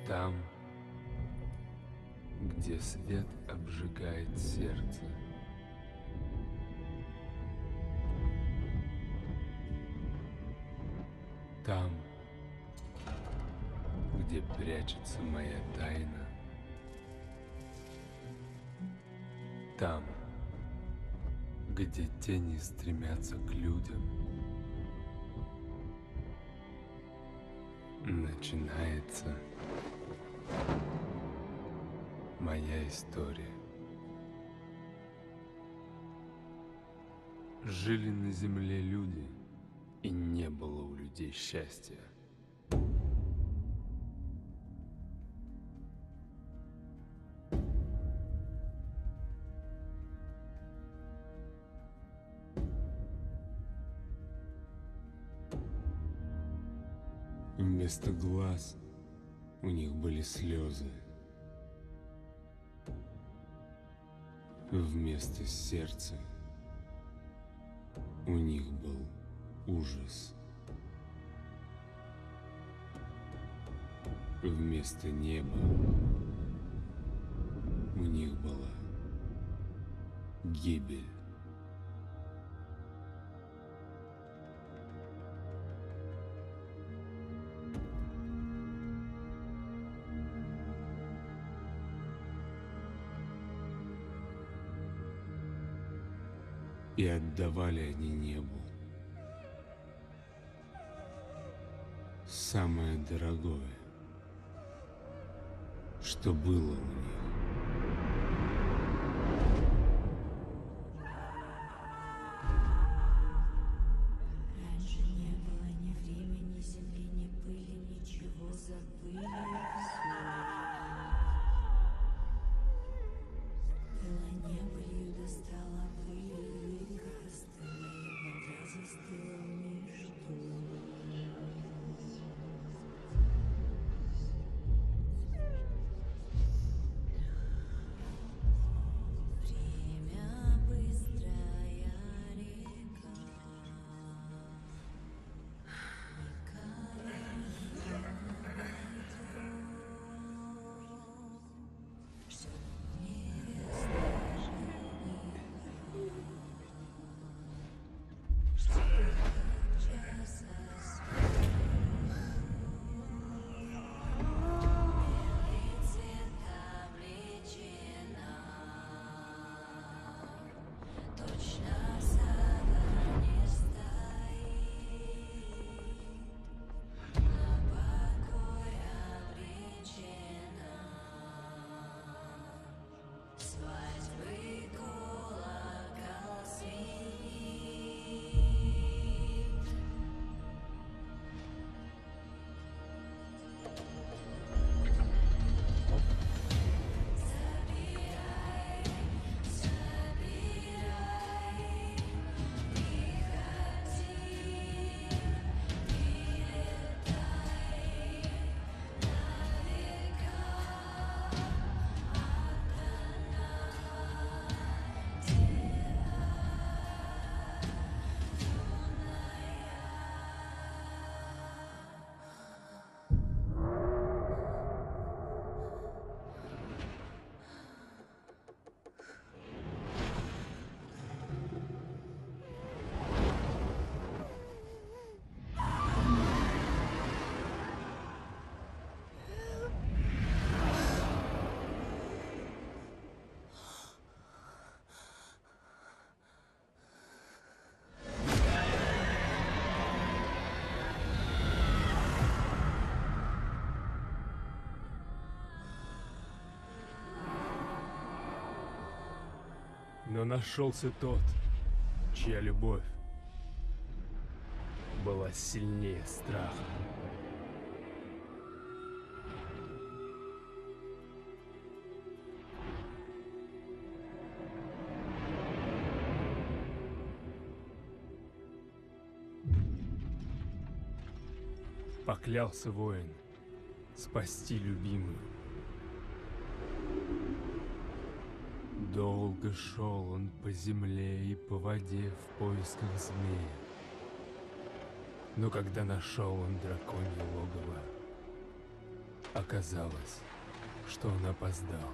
Там, где свет обжигает сердце. Там, где прячется моя тайна. Там, где тени стремятся к людям. Начинается моя история. Жили на земле люди, и не было у людей счастья. Вместо глаз у них были слезы. Вместо сердца у них был ужас. Вместо неба у них была гибель. И отдавали они небу самое дорогое, что было у них. Раньше не было ни времени, ни земли, ни пыли, ничего, забыли все. Было небо, и достала пыль, река остыла, и вода застыла между. Время быстрая река. Точно сада не стоит, на покой обречена. Свадьбы колокол звенит. Забирай, забирай, приходи, прилетай на века Но нашелся тот, чья любовь была сильнее страха. Поклялся воин спасти любимую. Долго шел он по земле и по воде в поисках змея. Но когда нашел он драконье логово, Оказалось, что он опоздал,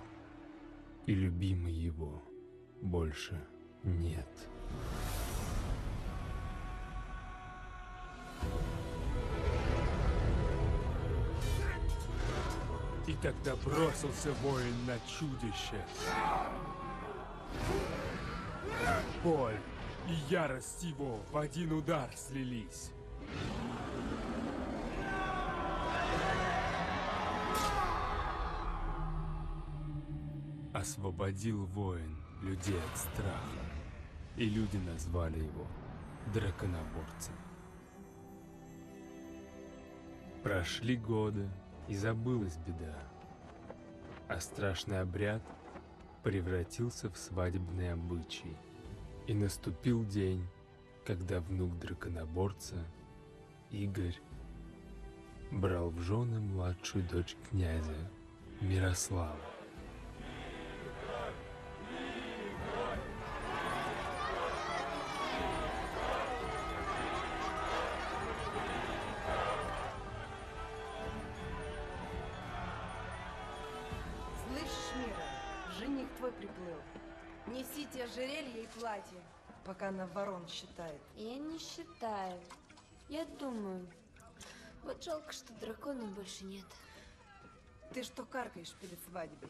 и любимой его больше нет. И тогда бросился воин на чудище. Боль и ярость его в один удар слились. Освободил воин людей от страха, и люди назвали его драконоборцем. Прошли годы, и забылась беда, а страшный обряд превратился в свадебный обычай. И наступил день, когда внук драконоборца, Игорь, брал в жены младшую дочь князя, Мирославу. Слышишь, Мира, жених твой приплыл. Несите ожерелье и платье, пока она ворон считает. Я не считаю. Я думаю. Вот жалко, что дракона больше нет. Ты что каркаешь перед свадьбой?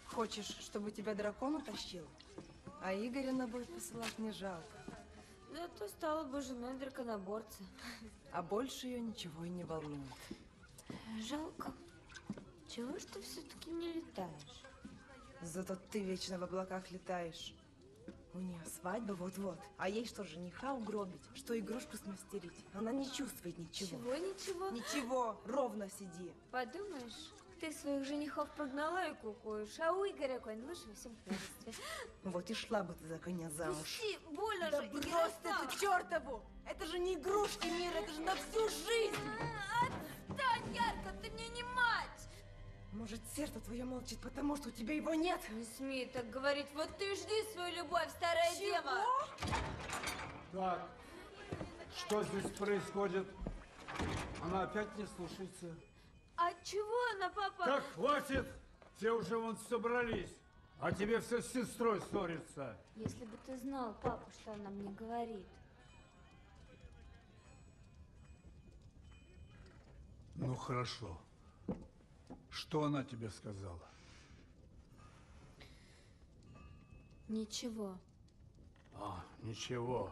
Хочешь, чтобы тебя дракон утащил? А Игоря на бой посылать не жалко. Зато стала бы женой драконоборца. А больше ее ничего и не волнует. Жалко. Чего ж ты все-таки не летаешь? Зато ты вечно в облаках летаешь. У нее свадьба вот-вот. А ей что, жениха угробить? Что игрушку смастерить? Она не чувствует ничего. Чего, ничего? Ничего, ровно сиди. Подумаешь, ты своих женихов прогнала и кукуешь, а у Игоря конь лучше во всем княжестве. Вот и шла бы ты за коня замуж. Пусти, больно Да же, брось ты Ярослав! эту чертову! Это же не игрушки, Мира, это же на всю жизнь! Отстань, Ярко, ты мне не мать! Может, сердце твое молчит, потому что у тебя его нет? Не смей так говорить, вот ты жди свою любовь, старая дева! Так, что здесь происходит? Она опять не слушается. А чего она, папа? Так, хватит! Все уже вон собрались, а тебе все с сестрой ссорится. Если бы ты знал, папа, что она мне говорит. Ну, хорошо. Что она тебе сказала? Ничего. А, ничего.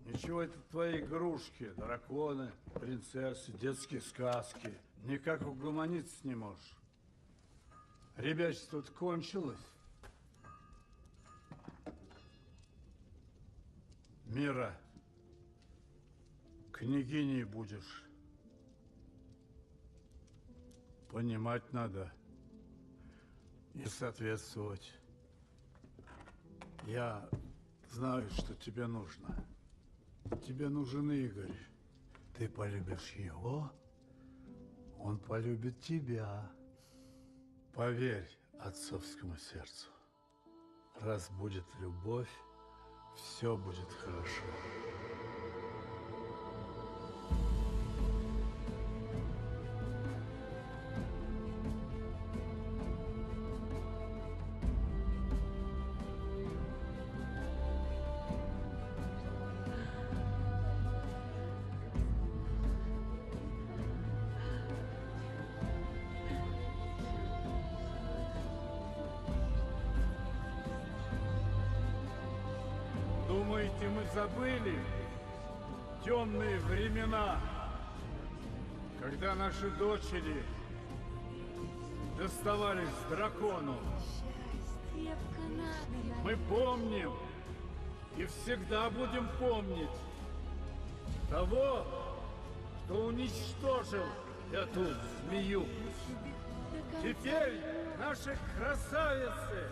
Ничего, это твои игрушки, драконы, принцессы, детские сказки. Никак угомониться не можешь. Ребячество тут кончилось. Мира, княгиней будешь. Понимать надо и соответствовать. Я знаю, что тебе нужно. Тебе нужен Игорь. Ты полюбишь его, он полюбит тебя. Поверь отцовскому сердцу. Раз будет любовь, все будет хорошо. Думаете, мы забыли темные времена, когда наши дочери доставались дракону? Счастье в Канаде. Мы помним и всегда будем помнить того, кто уничтожил эту змею. Теперь наши красавицы,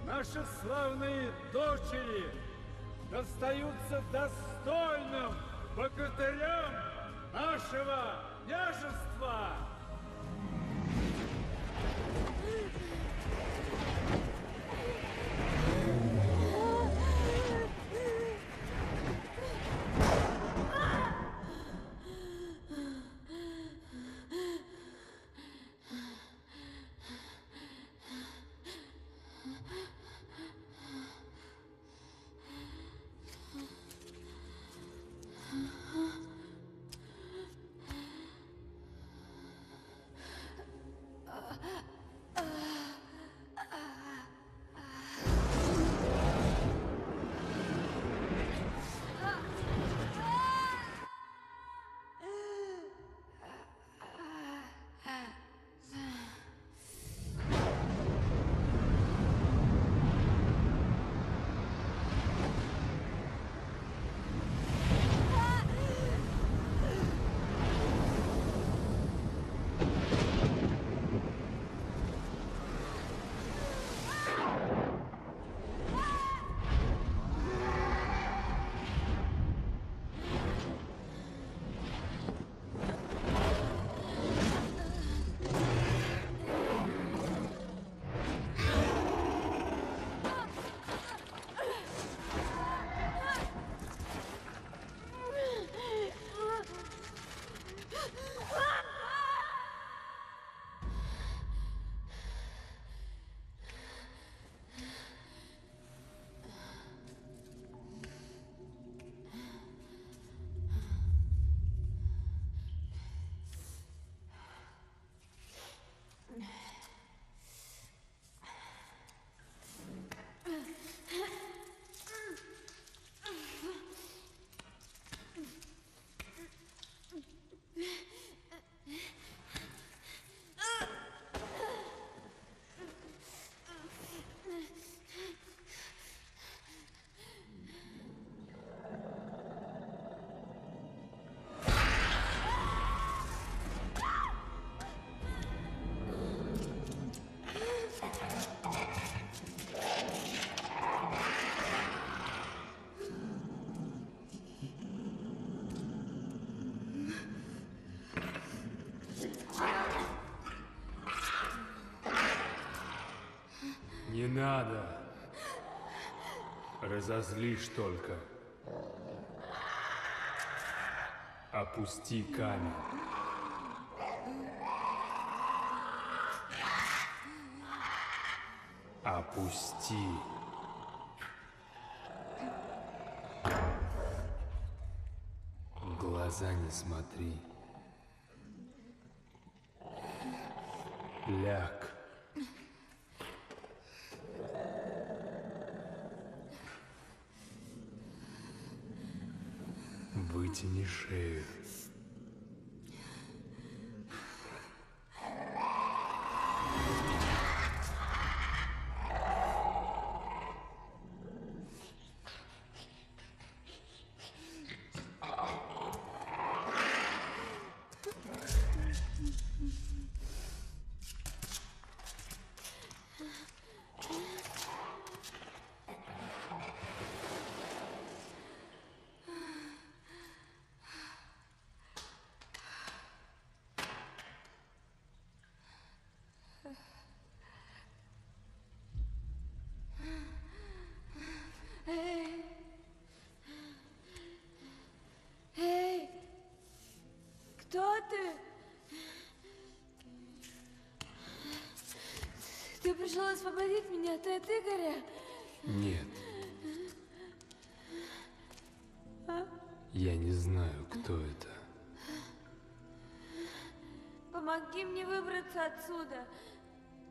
наши славные дочери достаются достойным богатырям нашего княжества. Не надо. Разозлишь только. Опусти камень. Опусти. В глаза не смотри. Ляг. Вытяни шею. Эй! Кто ты? Ты пришел освободить меня от Игоря? Нет. Я не знаю, кто это. Помоги мне выбраться отсюда.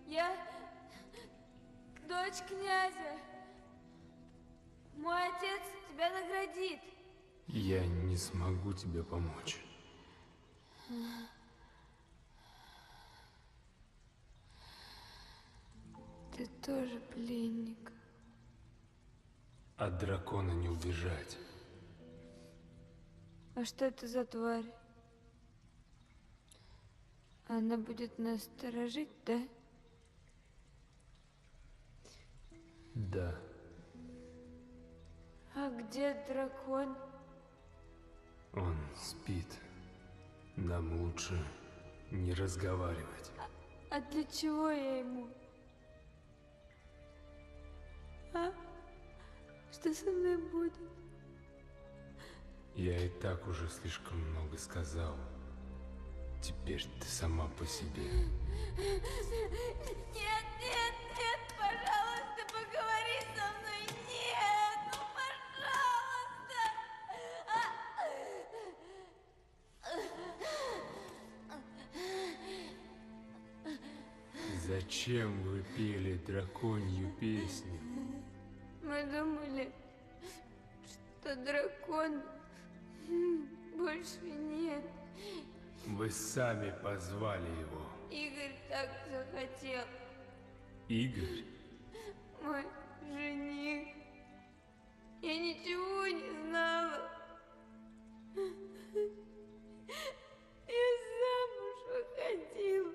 Я дочь князя. Мой отец тебя наградит. Я не смогу тебе помочь. Ты тоже пленник. От дракона не убежать. А что это за тварь? Она будет нас сторожить, да? Да. А где дракон? Он спит. Нам лучше не разговаривать. А для чего я ему? А? Что со мной будет? Я и так уже слишком много сказал. Теперь ты сама по себе. Нет, нет, нет, пожалуйста, поговори со мной. Нет, ну пожалуйста. Зачем вы пели драконью песню? Мы думали, что дракон больше нет. Вы сами позвали его. Игорь так захотел. Игорь? Мой жених. Я ничего не знала. Я замуж выходила.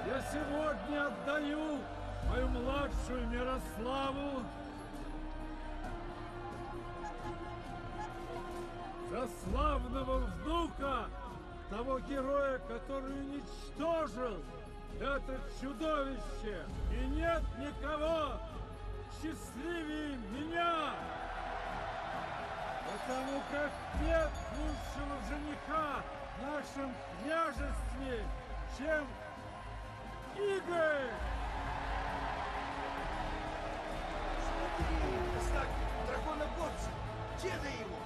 Я сегодня отдаю мою младшую Мирославу за славного внука того героя, который уничтожил это чудовище. И нет никого счастливее меня, потому как нет лучшего жениха в нашем княжестве, чем Игорь! Смотри, знак драконоборца! Деда его!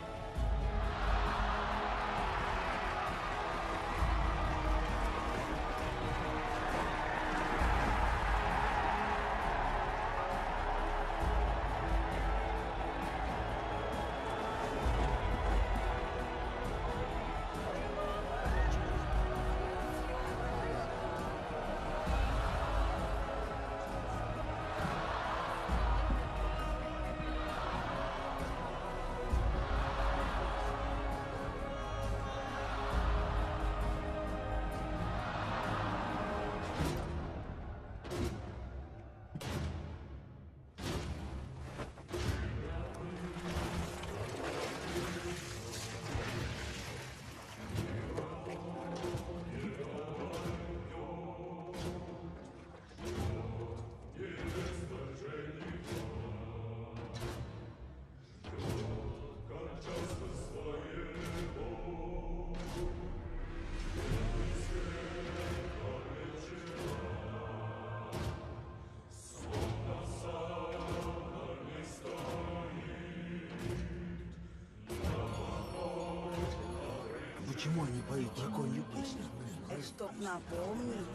Почему они поют драконью песню? Это чтоб напомнить,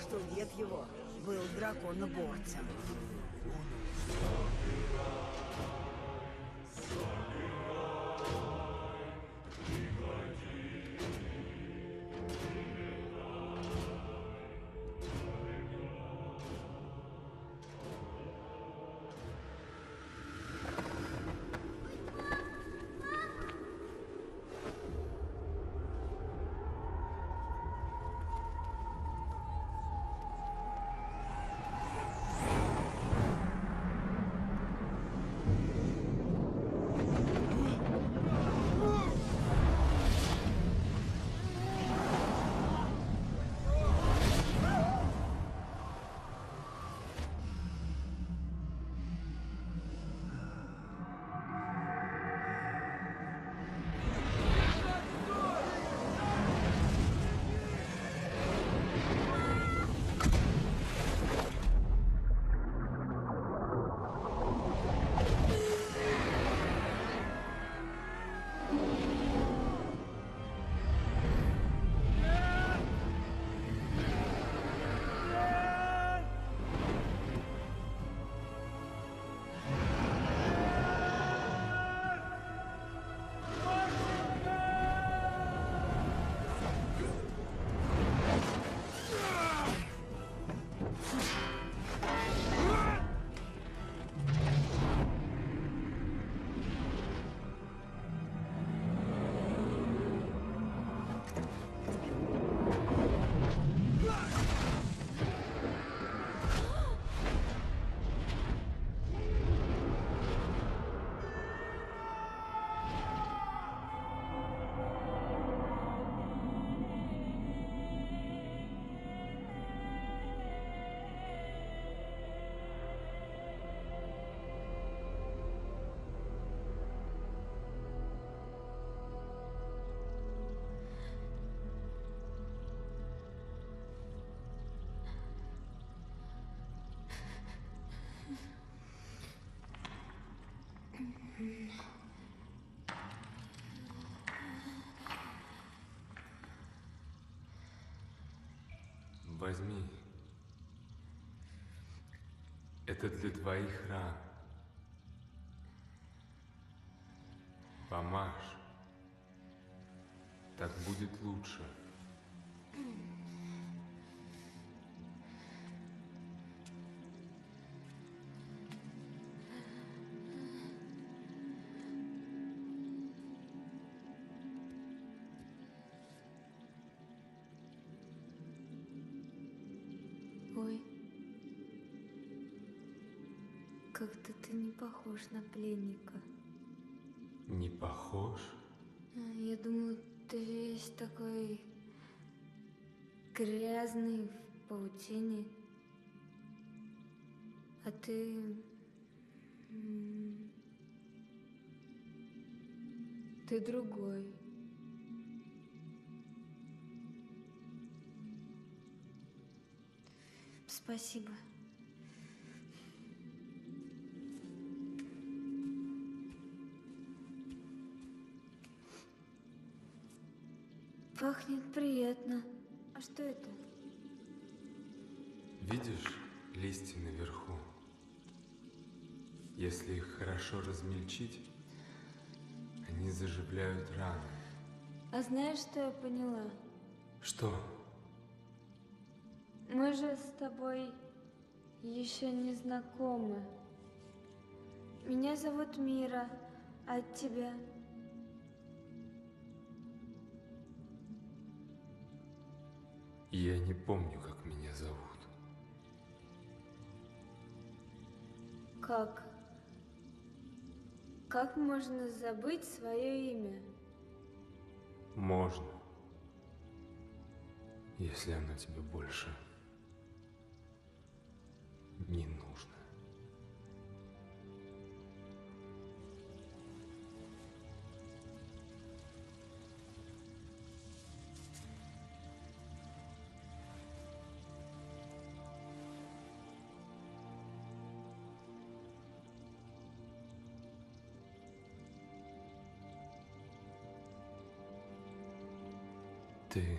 что дед его был драконоборцем. Возьми. Это для твоих ран. Помажь. Так будет лучше. Ой, как-то ты не похож на пленника. Не похож? Я думаю, ты весь такой грязный в паутине. А ты... Ты другой. Спасибо. Пахнет приятно. А что это? Видишь листья наверху? Если их хорошо размельчить, они заживляют раны. А знаешь, что я поняла? Что? Мы же с тобой еще не знакомы. Меня зовут Мира, а тебя? Я не помню, как меня зовут. Как? Как можно забыть свое имя? Можно, если оно тебе больше не нужно. Ты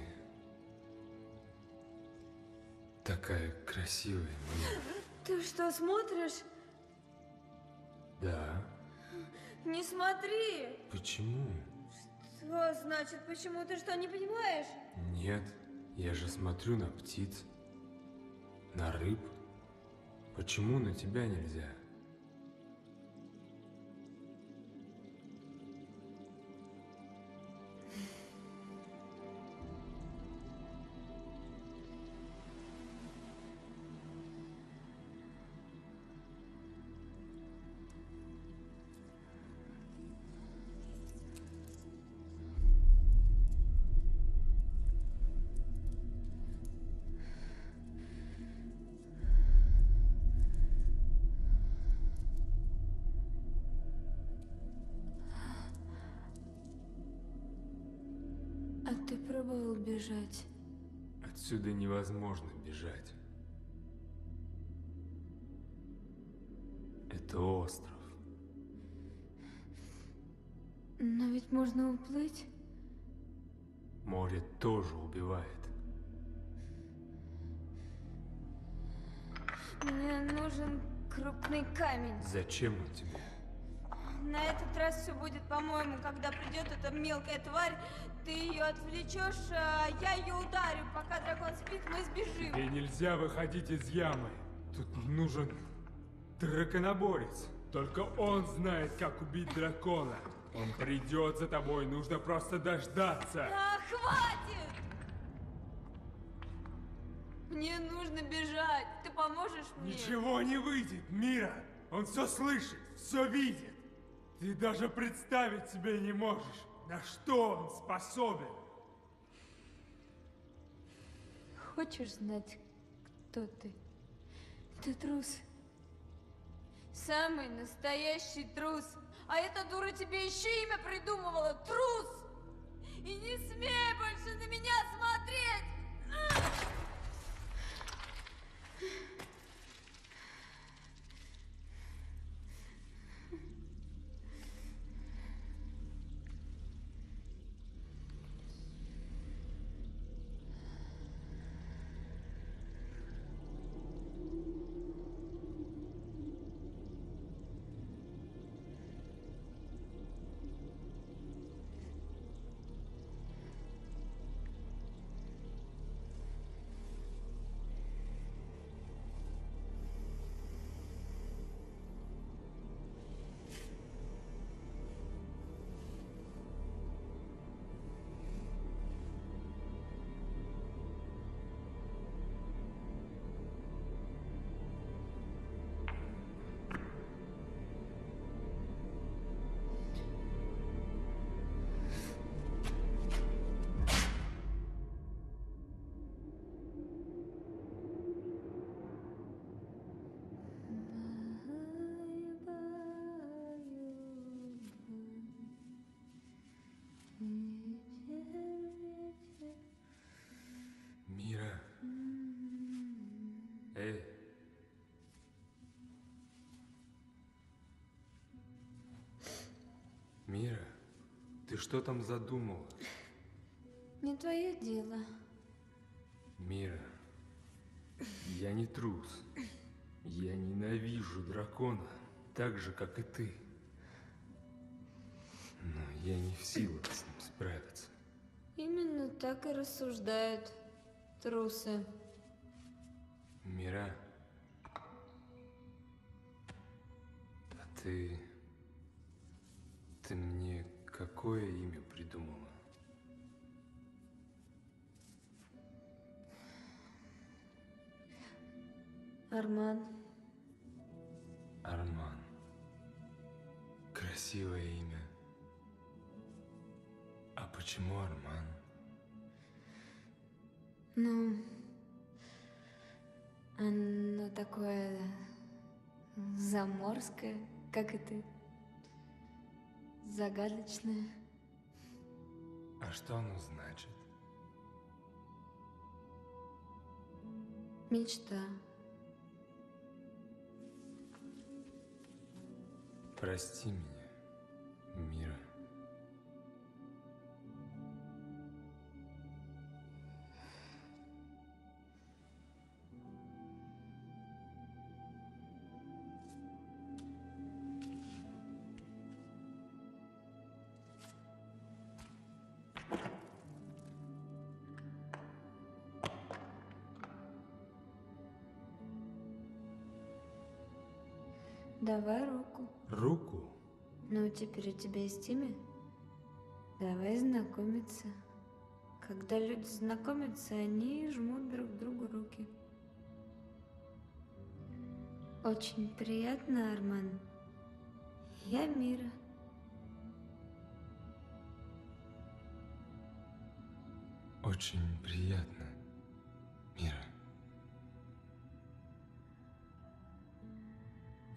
такая красивая, Мира. Ты что, смотришь? Да? Не смотри! Почему? Что значит, почему? Ты что, не понимаешь? Нет, я же смотрю на птиц, на рыб. Почему на тебя нельзя? А ты пробовал бежать? Отсюда невозможно бежать. Это остров. Но ведь можно уплыть. Море тоже убивает. Мне нужен крупный камень. Зачем он тебе? На этот раз все будет, по-моему, когда придет эта мелкая тварь, ты ее отвлечешь, а я ее ударю. Пока дракон спит, мы сбежим. Тебе нельзя выходить из ямы. Тут нужен драконоборец. Только он знает, как убить дракона. Он придет за тобой, нужно просто дождаться. А, хватит! Мне нужно бежать. Ты поможешь мне? Ничего не выйдет, Мира. Он все слышит, все видит. Ты даже представить себе не можешь, на что он способен. Хочешь знать, кто ты? Ты трус. Самый настоящий трус. А эта дура тебе еще имя придумывала. Трус! И не смей больше на меня смотреть! Мира. Эй. Мира, ты что там задумала? Не твое дело. Мира, я не трус. Я ненавижу дракона, так же, как и ты. Но я не в силах с ним справиться. Именно так и рассуждают трусы. Мира, а ты мне какое имя придумала? Арман. Арман. Красивое имя. А почему Арман? Ну, оно такое заморское, как и ты. Загадочное. А что оно значит? Мечта. Прости меня, Мира. Давай руку. Руку? Ну, теперь у тебя есть имя? Давай знакомиться. Когда люди знакомятся, они жмут друг другу руки. Очень приятно, Арман. Я Мира. Очень приятно, Мира.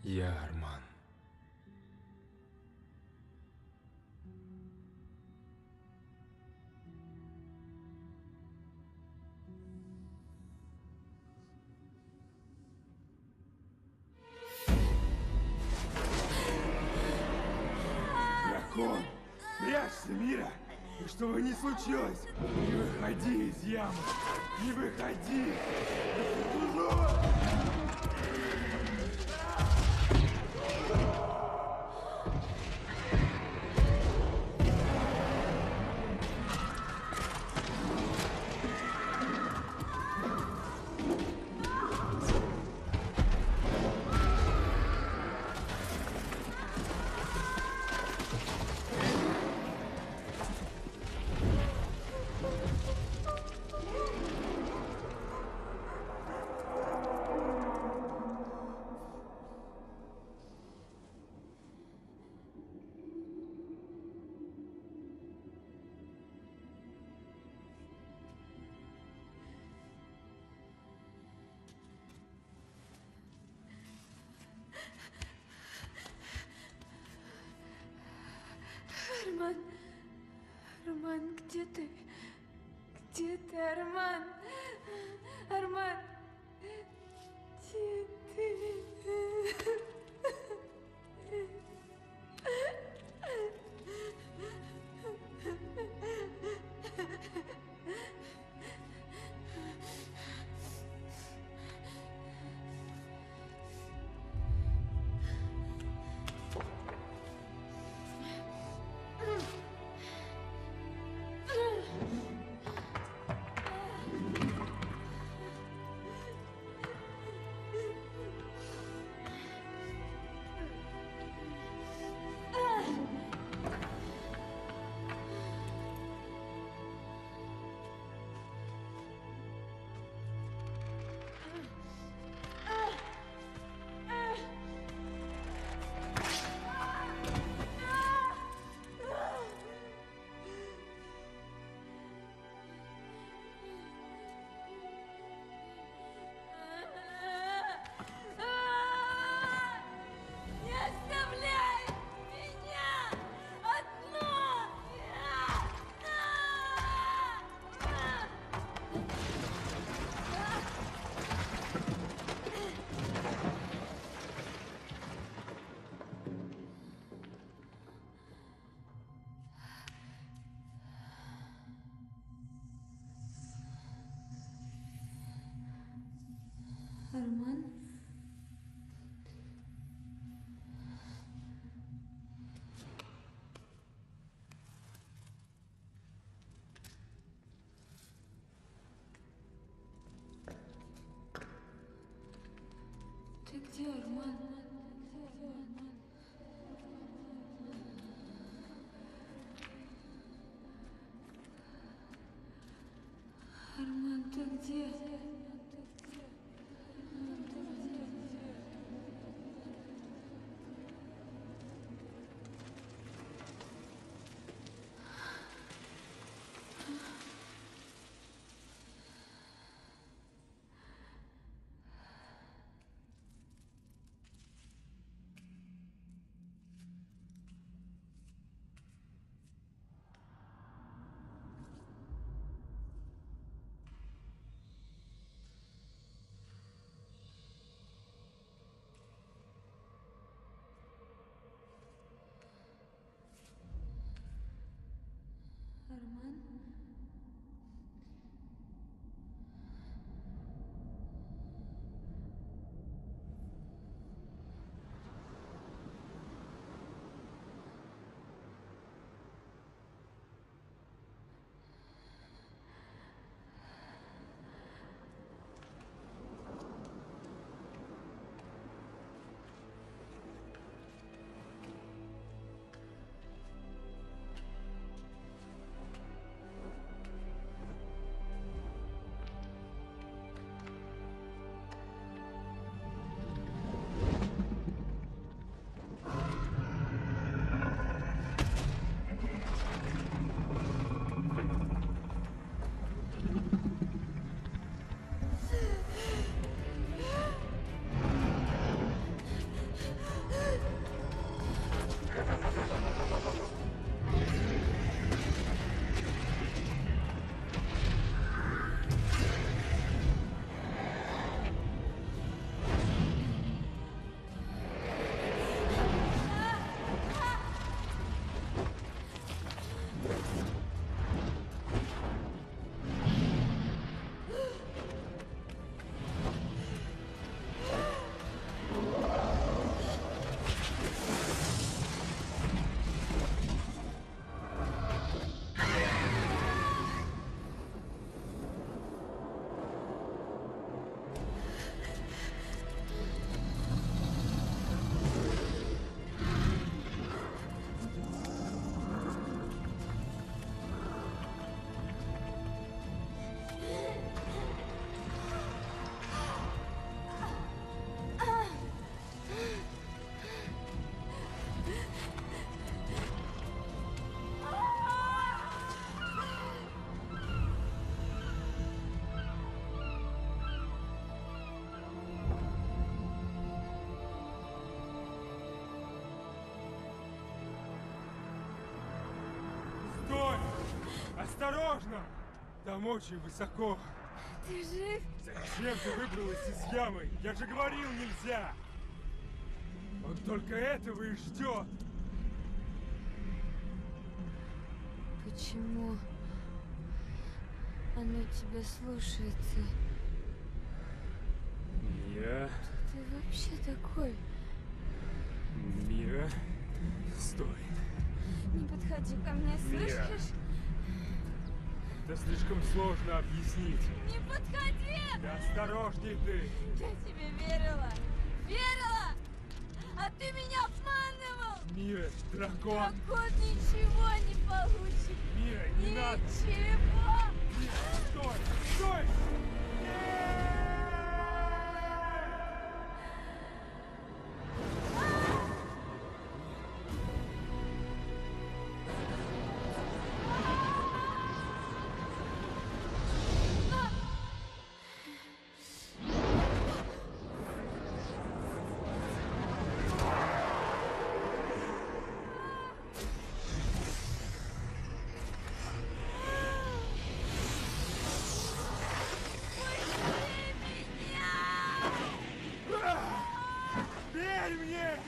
Я Арман. Дракон! Прячься, Мира! И что бы ни случилось, не выходи из ямы! Не выходи! Арман, Арман, где ты? Где ты, Арман? Арман, где ты? Не оставляй меня одну! Арман? Ты где, Арман? Арман, ты где? Осторожно! Там очень высоко. Ты жив? Зачем ты выбралась из ямы? Я же говорил, нельзя! Он только этого и ждет. Почему оно тебя слушается? Мира, Ты вообще такой? Мира, стой. Не подходи ко мне, Мира. слышишь? Это слишком сложно объяснить. Не подходи! Да осторожней ты. Я тебе верила! Верила! А ты меня обманывал! Мира, дракон. Дракон ничего не получит! Мира, не надо. Ничего! Мира, стой, стой. Верь мне!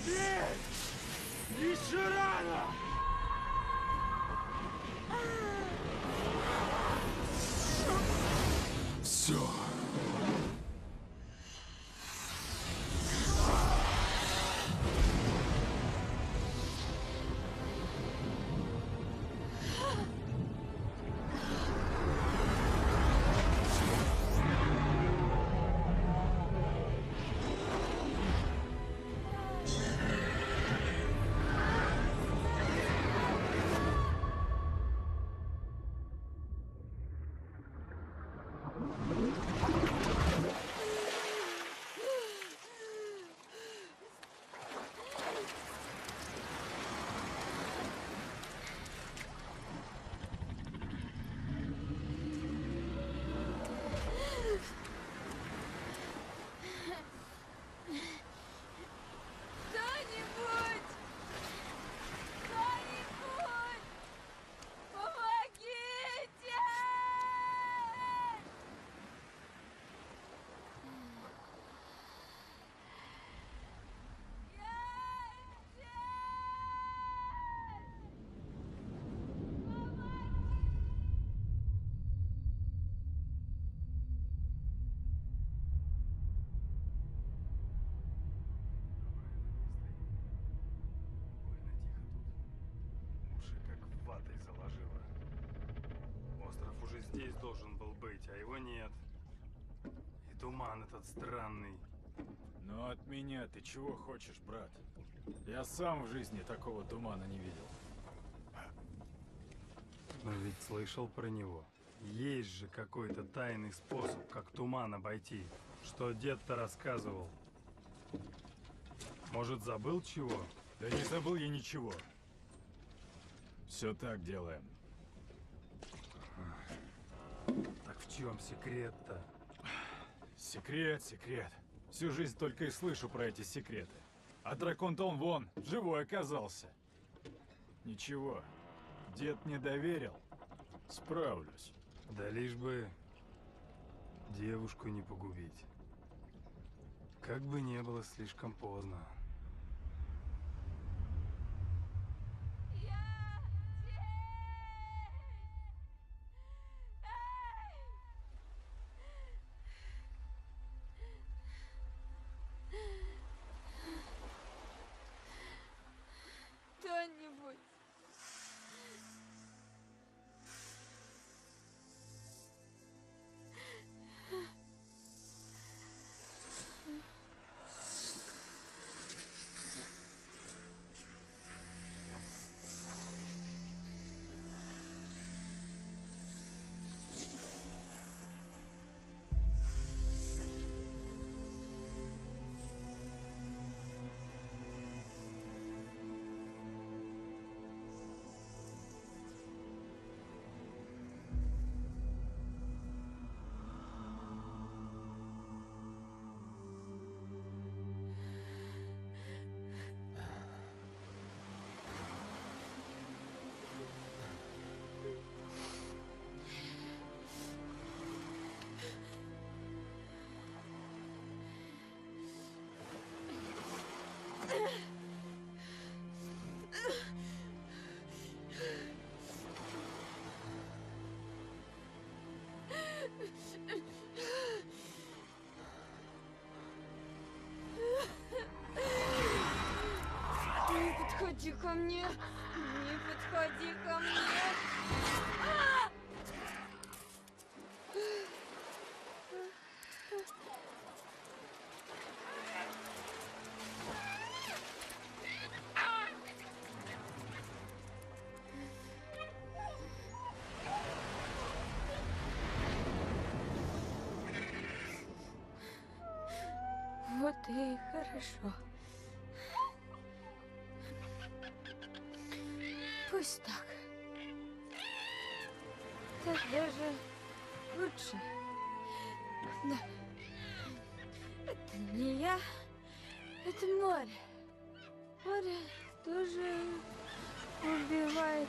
Верь! Еще рано! Все. Кто-нибудь! Кто-нибудь! Помогите! Я Уши как ватой заложило. Остров уже здесь должен был быть, а его нет. И туман этот странный. Ну от меня ты чего хочешь, брат? Я сам в жизни такого тумана не видел. Но ведь слышал про него. Есть же какой-то тайный способ, как туман обойти. Что дед-то рассказывал. Может, забыл чего? Да не забыл я ничего. Все так делаем. Так в чем секрет-то? Секрет, секрет. Всю жизнь только и слышу про эти секреты. А дракон-то он вон, живой оказался. Ничего, дед не доверил. Справлюсь. Да лишь бы девушку не погубить. Как бы не было слишком поздно. Кто-нибудь! ко мне! Не подходи ко мне! Вот и хорошо. Пусть так. Так даже лучше. Да. Это не я, это море. Море тоже убивает.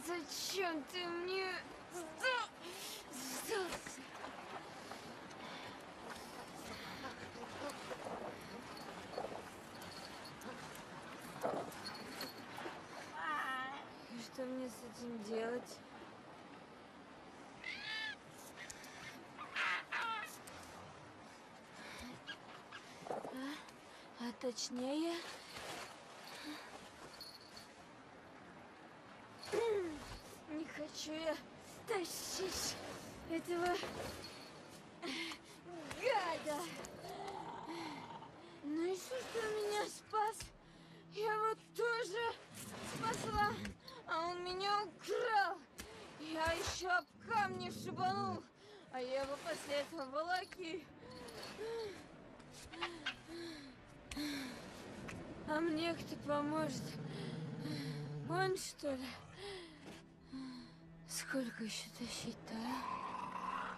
Зачем ты мне сдался? И что мне с этим делать? А точнее... Не хочу я тащить этого гада. Но еще что меня спас, я вот тоже спасла, а он меня украл. Я еще об камни шибанул, а я его после этого волоки. А мне кто поможет? Он, что ли? Сколько еще тащить-то, а?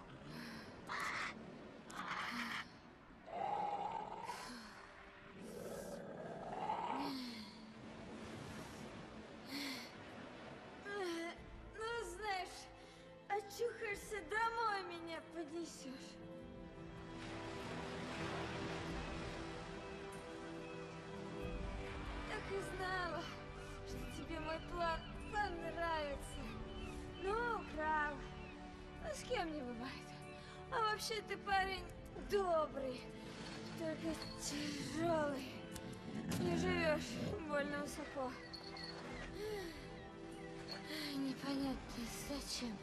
Ну, знаешь, очухаешься, домой меня понесешь. Так и знала, что тебе мой план понравится. Ну, прав. Ну, с кем не бывает. А вообще ты парень добрый, только тяжелый. Не живешь больно высоко. Непонятно зачем.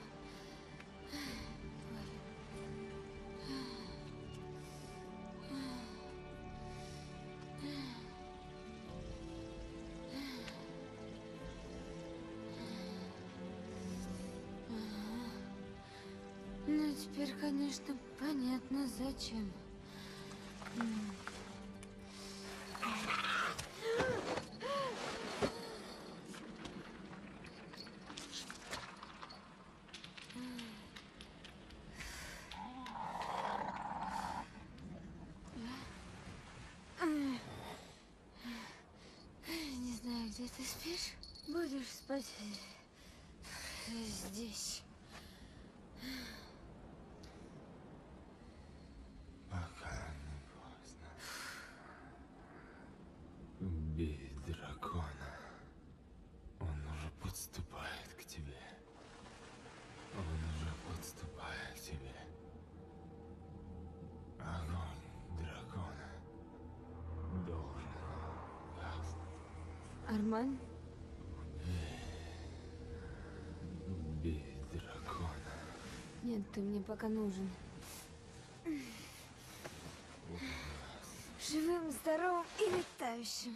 Ну, теперь, конечно, понятно, зачем. Не знаю, где ты спишь. Будешь спать здесь. Пока не поздно. Убей дракона. Он уже подступает к тебе. Он уже подступает к тебе. Огонь дракона должен гаснуть. Арман? Убей дракона. Нет, ты мне пока нужен. Живым, здоровым и летающим.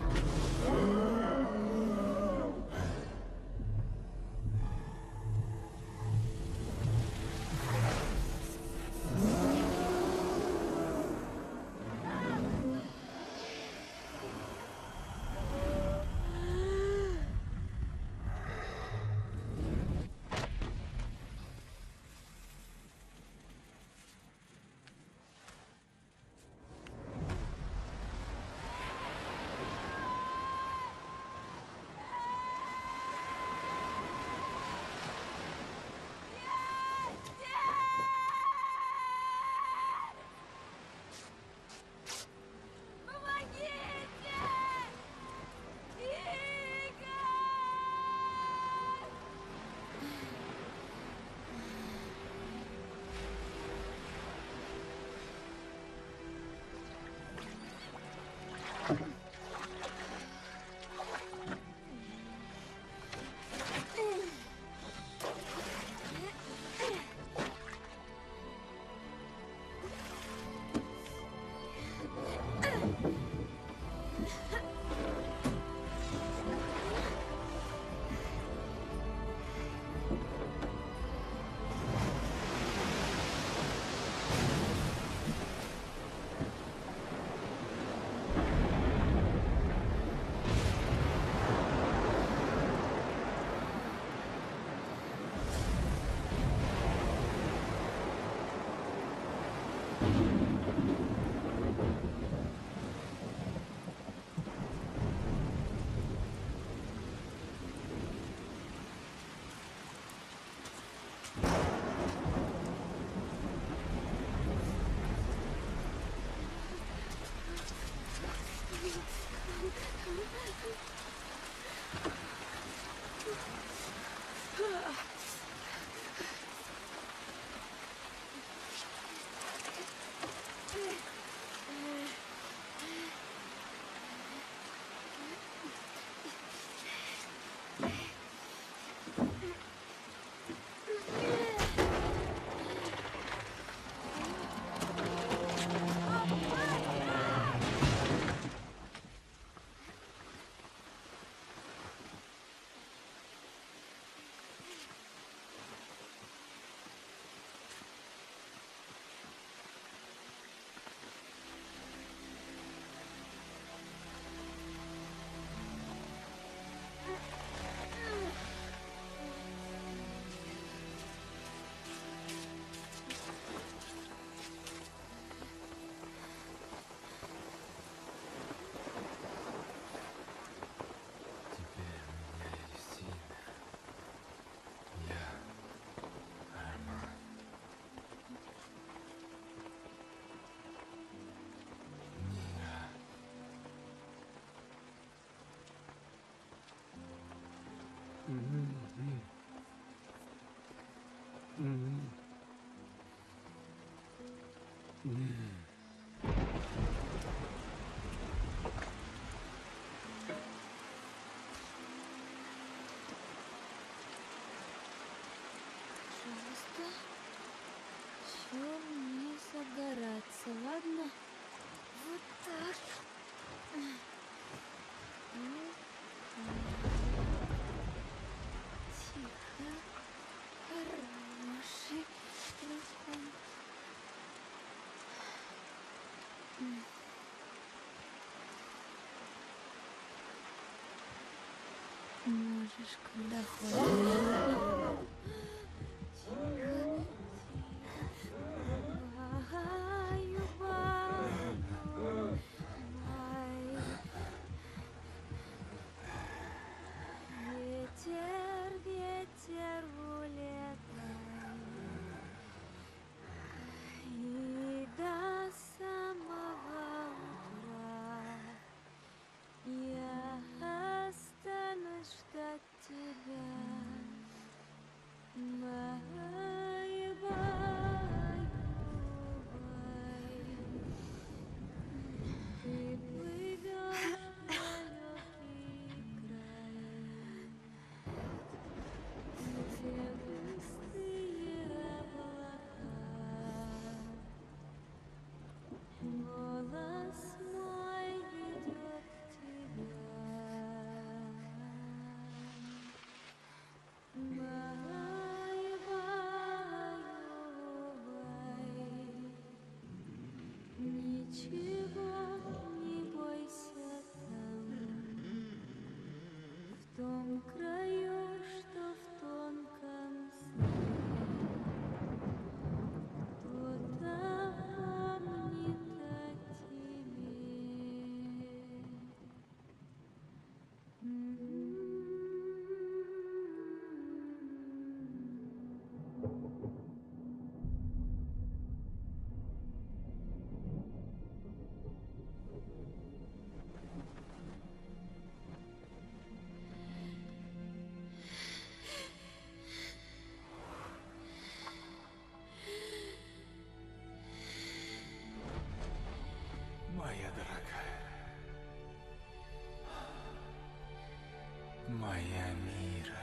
Пожалуйста, чё не загораться, ладно? Вот так. Тихо. Хороший дракон. Можешь, когда хочешь. Ветер, ветер, улетай, и до самого утра я останусь ждать тебя. Бай-бай, ты плывешь в далекий край, где густые облака. Голос мой ведет тебя. Ничего не бойся там, в том краю, что в тонком сне, кто-то помнит о тебе. Моя дорогая. Моя Мира.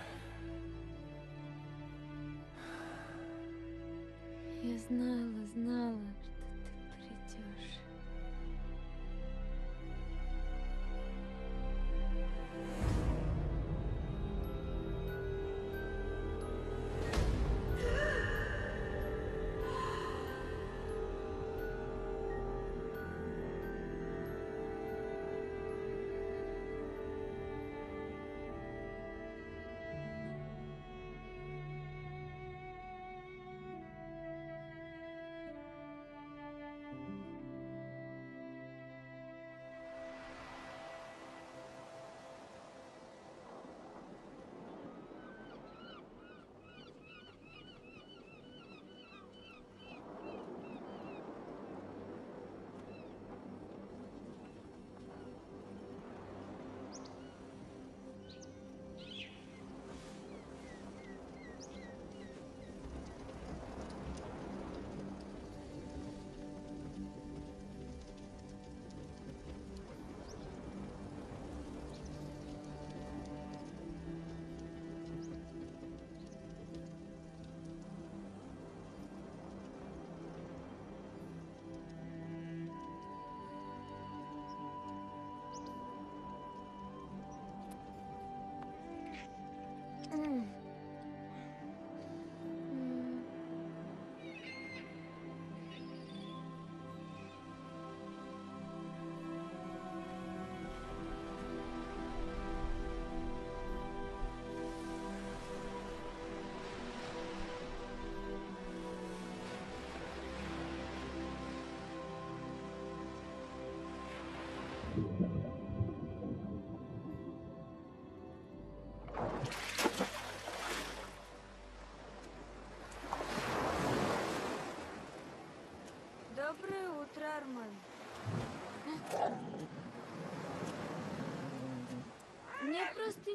Я знала, что ты придешь.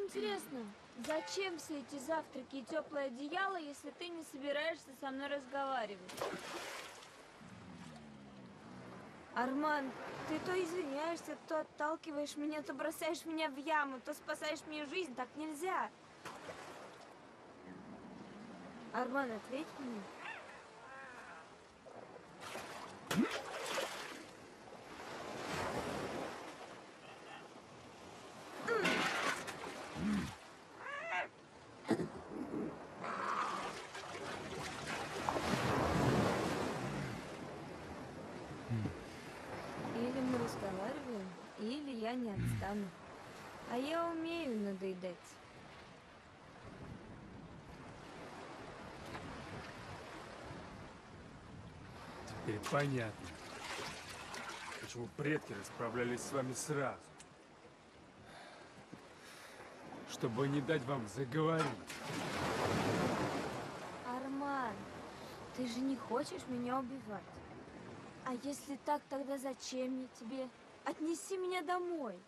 интересно, зачем все эти завтраки и теплое одеяло, если ты не собираешься со мной разговаривать? Арман, ты то извиняешься, то отталкиваешь меня, то бросаешь меня в яму, то спасаешь мне жизнь. Так нельзя. Арман, ответь мне. Или мы разговариваем, или я не отстану. А я умею надоедать. Теперь понятно, почему предки расправлялись с вами сразу. Чтобы не дать вам заговорить. Арман, ты же не хочешь меня убивать. А если так, тогда зачем мне тебе? Отнеси меня домой.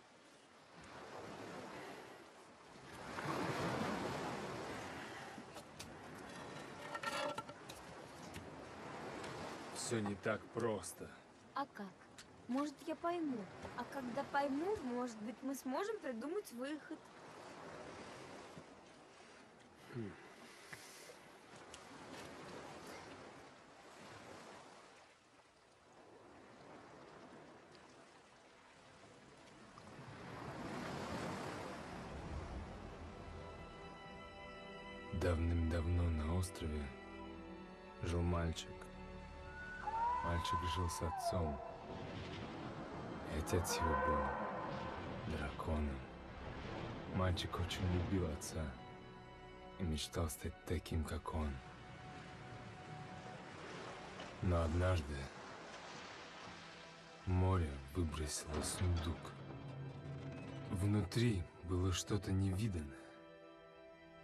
Все не так просто. А как? Может, я пойму. А когда пойму, может быть, мы сможем придумать выход. Давным-давно на острове жил мальчик. Мальчик жил с отцом. И отец его был драконом. Мальчик очень любил отца и мечтал стать таким, как он. Но однажды море выбросило сундук. Внутри было что-то невиданное.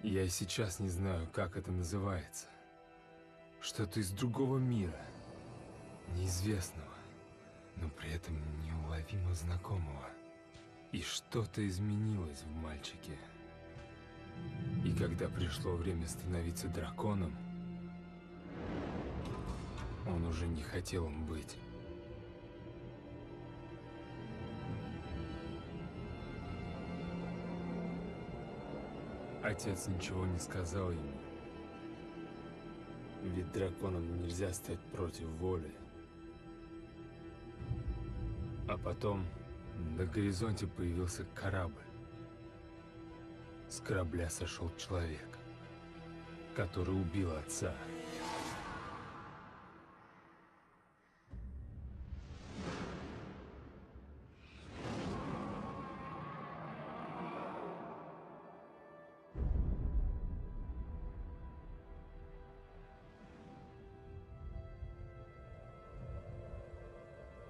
Я и сейчас не знаю, как это называется. Что-то из другого мира, неизвестного, но при этом неуловимо знакомого. И что-то изменилось в мальчике. И когда пришло время становиться драконом, он уже не хотел им быть. Отец ничего не сказал ему. Ведь драконом нельзя стать против воли. А потом на горизонте появился корабль. С корабля сошел человек, который убил отца.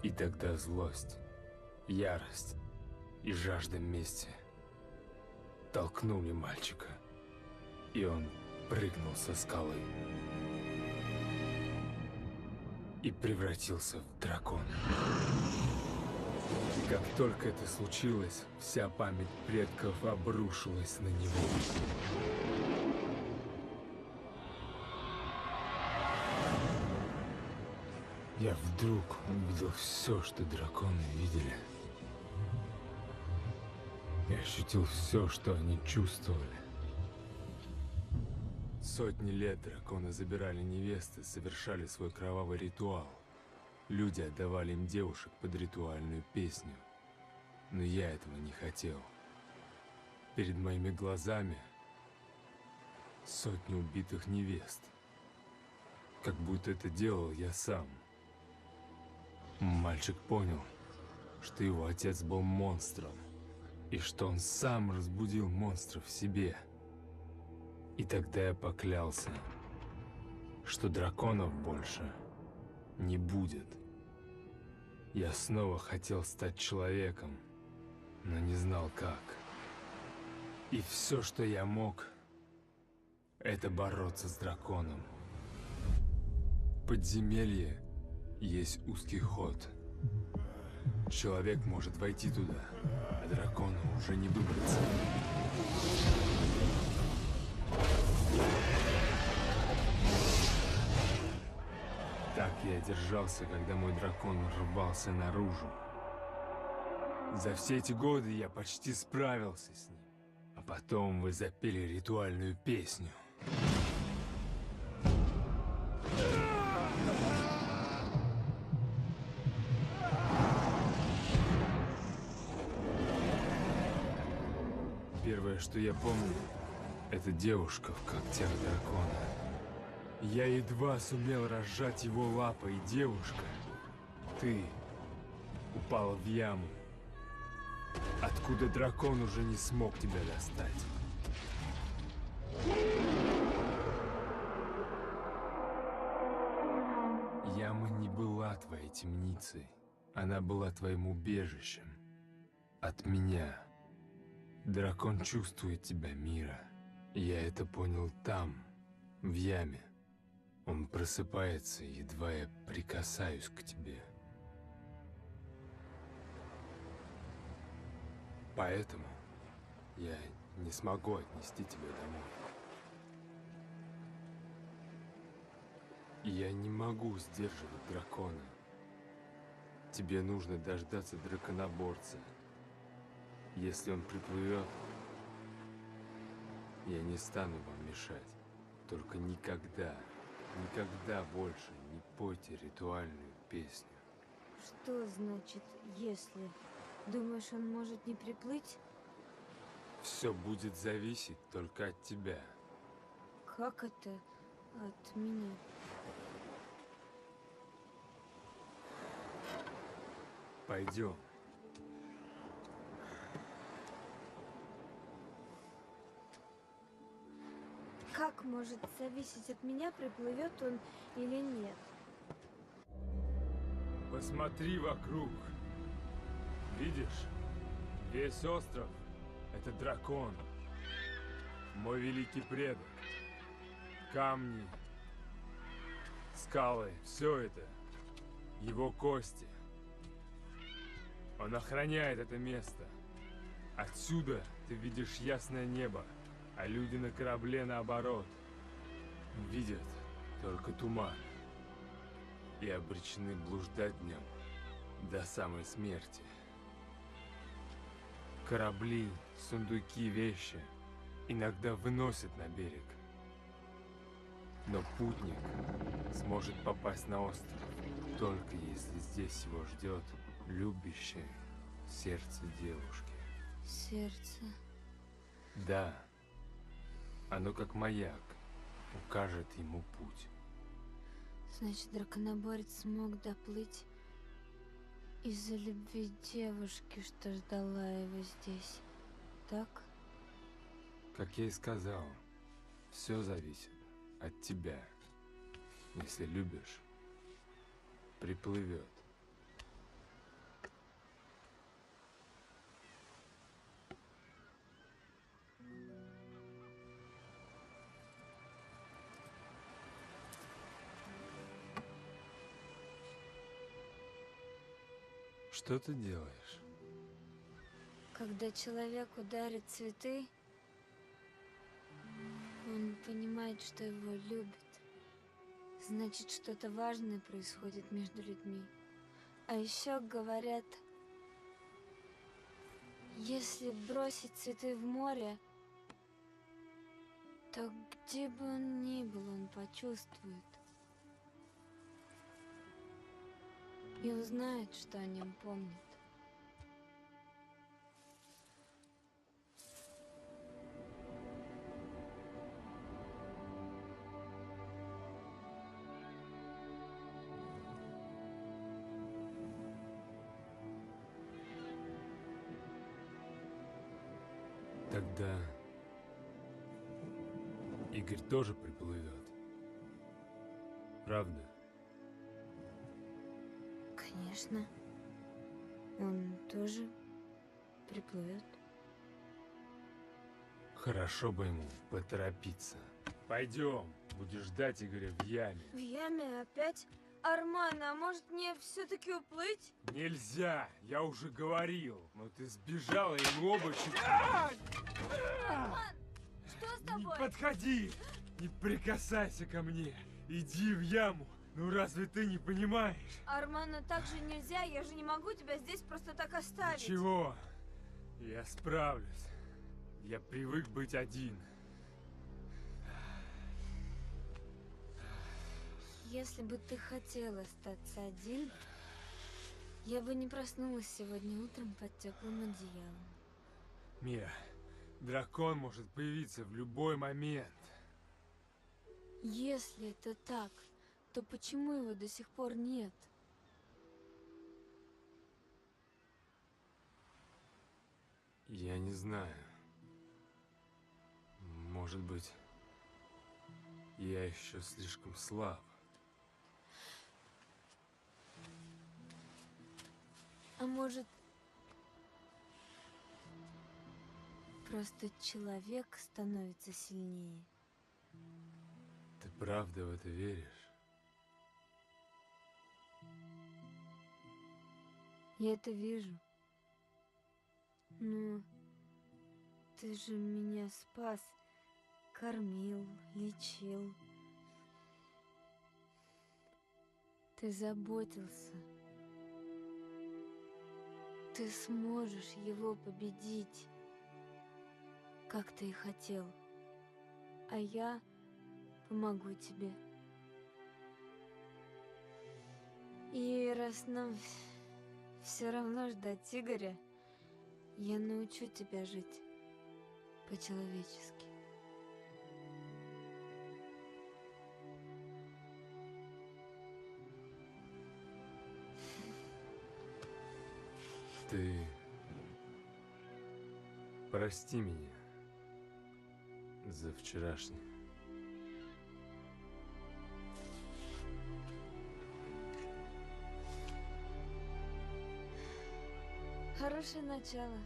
И тогда злость, ярость и жажда мести толкнули мальчика, и он прыгнул со скалы и превратился в дракона. И как только это случилось, вся память предков обрушилась на него. Я вдруг увидел все, что драконы видели. Я ощутил все, что они чувствовали. Сотни лет драконы забирали невесты, совершали свой кровавый ритуал. Люди отдавали им девушек под ритуальную песню. Но я этого не хотел. Перед моими глазами сотни убитых невест. Как будто это делал я сам. Мальчик понял, что его отец был монстром, и что он сам разбудил монстра в себе. И тогда я поклялся, что драконов больше не будет. Я снова хотел стать человеком, но не знал как. И все, что я мог, это бороться с драконом. В подземелье есть узкий ход. Человек может войти туда, а дракону уже не выбраться. Так я держался, когда мой дракон рвался наружу. За все эти годы я почти справился с ним. А потом вы запели ритуальную песню. Первое, что я помню, это девушка в когтях дракона. Я едва сумел разжать его лапы, и девушка, ты, упала в яму, откуда дракон уже не смог тебя достать. Яма не была твоей темницей, она была твоим убежищем. От меня. Дракон чувствует тебя, Мира. Я это понял там, в яме. Он просыпается, едва я прикасаюсь к тебе. Поэтому я не смогу отнести тебя домой. И я не могу сдерживать дракона. Тебе нужно дождаться драконоборца. Если он приплывет, я не стану вам мешать. Только никогда, никогда больше не пойте ритуальную песню. Что значит «если»? Думаешь, он может не приплыть? Все будет зависеть только от тебя. Как это от меня? Пойдем. Как может зависеть от меня, приплывет он или нет? Посмотри вокруг. Видишь? Весь остров — это дракон. Мой великий предок. Камни, скалы — все это его кости. Он охраняет это место. Отсюда ты видишь ясное небо, а люди на корабле наоборот видят только туман и обречены блуждать в нем до самой смерти. Корабли, сундуки, вещи иногда выносят на берег. Но путник сможет попасть на остров, только если здесь его ждет любящее сердце девушки. Сердце. Да, оно как маяк, укажет ему путь. Значит, драконоборец смог доплыть из-за любви девушки, что ждала его здесь. Так? Как я и сказал, все зависит от тебя. Если любишь, приплывет. Что ты делаешь? Когда человек ударит цветы, он понимает, что его любят. Значит, что-то важное происходит между людьми. А еще говорят, если бросить цветы в море, то где бы он ни был, он почувствует. И узнает, что о нем помнит. Тогда Игорь тоже приплывет. Правда? Конечно. Он тоже приплывет. Хорошо бы ему поторопиться. Пойдем, будешь ждать Игоря в яме. В яме опять? Арман, а может мне все-таки уплыть? Нельзя, я уже говорил. Но ты сбежала, и мы оба чуть... Арман, что с Не тобой? подходи! Не прикасайся ко мне! Иди в яму! Ну разве ты не понимаешь? Арман, ну так же нельзя, я же не могу тебя здесь просто так оставить. Чего? Я справлюсь. Я привык быть один. Если бы ты хотел остаться один, я бы не проснулась сегодня утром под теплым одеялом. Мия, дракон может появиться в любой момент. Если это так, то почему его до сих пор нет? Я не знаю. Может быть, я еще слишком слаб. А может, просто человек становится сильнее? Ты правда в это веришь? Я это вижу. Ну, ты же меня спас, кормил, лечил. Ты заботился. Ты сможешь его победить, как ты и хотел. А я помогу тебе. И раз нам все равно ждать Игоря, я научу тебя жить по-человечески. Ты прости меня за вчерашнее. Хорошее начало.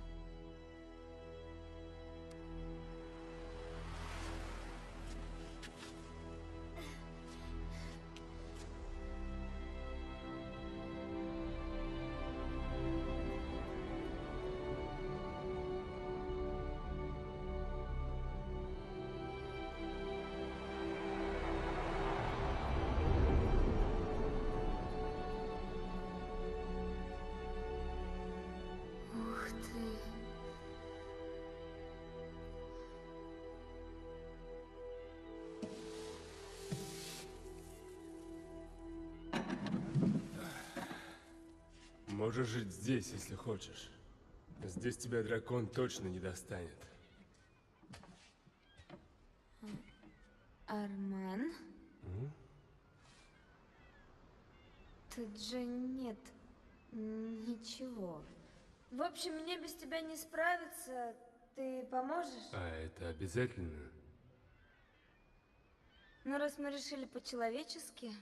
Ух ты. Можешь жить здесь, если хочешь. Здесь тебя дракон точно не достанет. Арман? Тут же нет ничего. В общем, мне без тебя не справиться. Ты поможешь? А это обязательно? Ну, раз мы решили по-человечески.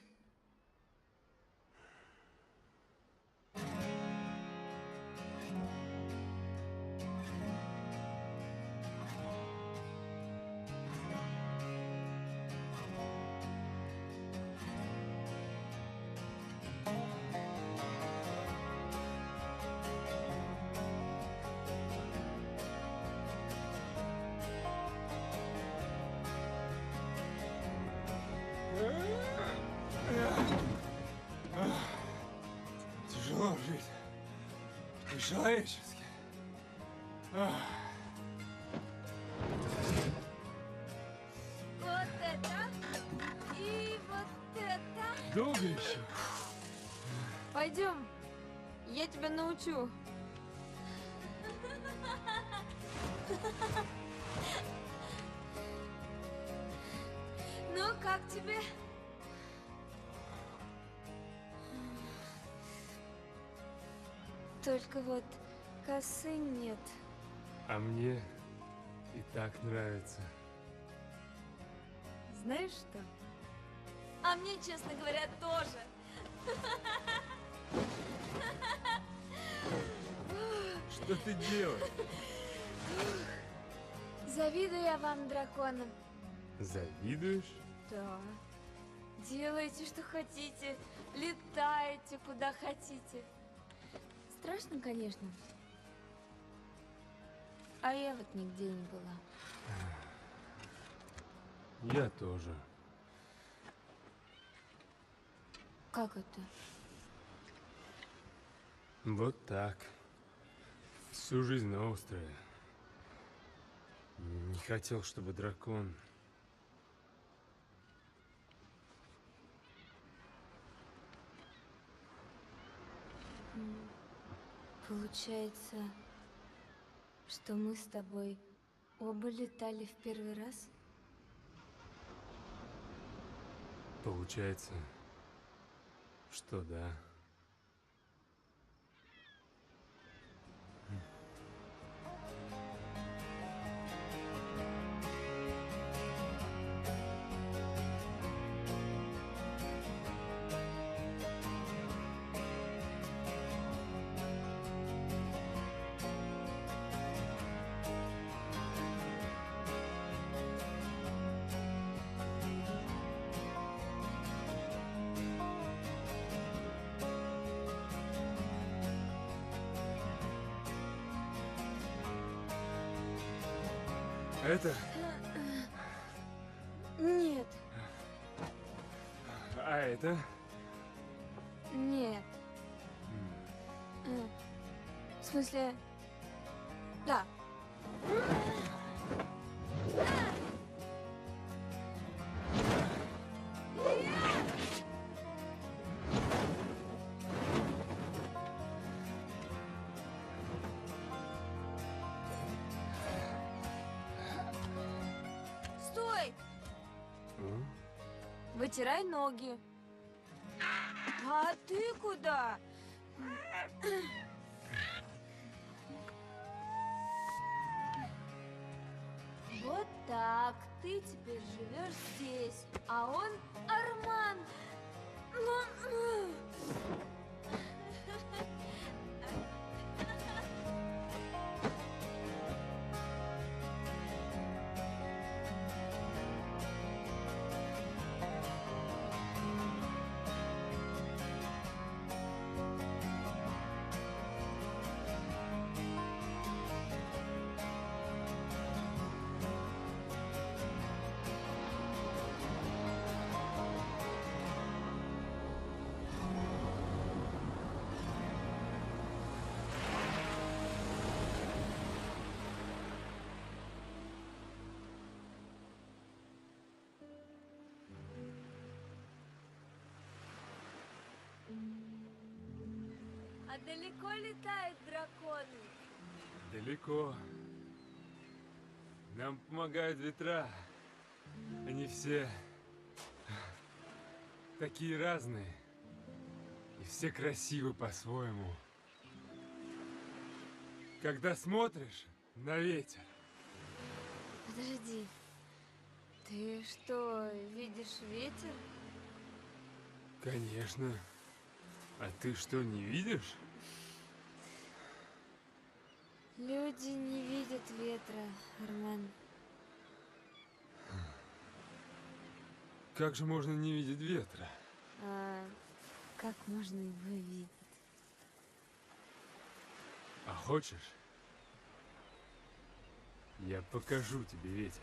Тяжело жить. По-человечески. Вот это и вот это. Долго еще? Пойдем, я тебя научу. Ну, как тебе? Только вот косы нет. А мне и так нравится. Знаешь что? А мне, честно говоря, тоже. Что ты делаешь? Завидую я вам, драконам. Завидуешь? Да. Делайте, что хотите. летаете куда хотите. Страшно, конечно. А я вот нигде не была. Я тоже. Как это? Вот так. Всю жизнь на острове. Не хотел, чтобы дракон... Получается, что мы с тобой оба летали в первый раз? Получается, что да. Это... Нет, А это... нет. В смысле... Да. Стой! Вытирай ноги. А ты куда? Вот так. Ты теперь живешь здесь, а он Арман. А далеко летают драконы? Далеко. Нам помогают ветра. Они все такие разные. И все красивы по-своему. Когда смотришь на ветер, Подожди. Ты что, видишь ветер? конечно. А ты что, не видишь? Люди не видят ветра, Арман. Как же можно не видеть ветра? А как можно его видеть? А хочешь? Я покажу тебе ветер.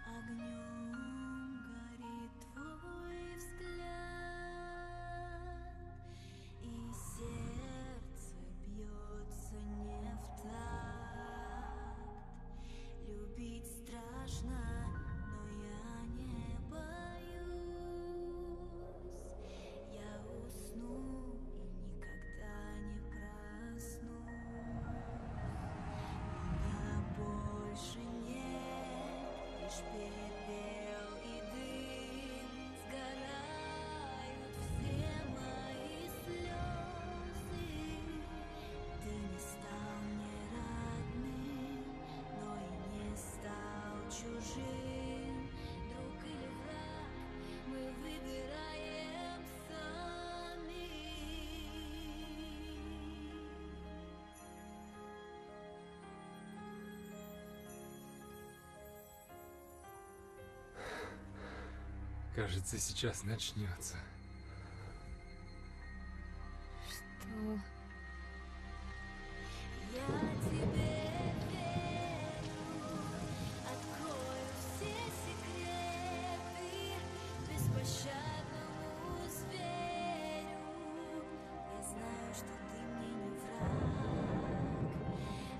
Огнем горит твой взгляд. чужим, друг или враг, мы выбираем сами. Кажется, сейчас начнется. Что? Я тебе верю, открою все секреты, беспощадному зверю. Я знаю, что ты мне не враг.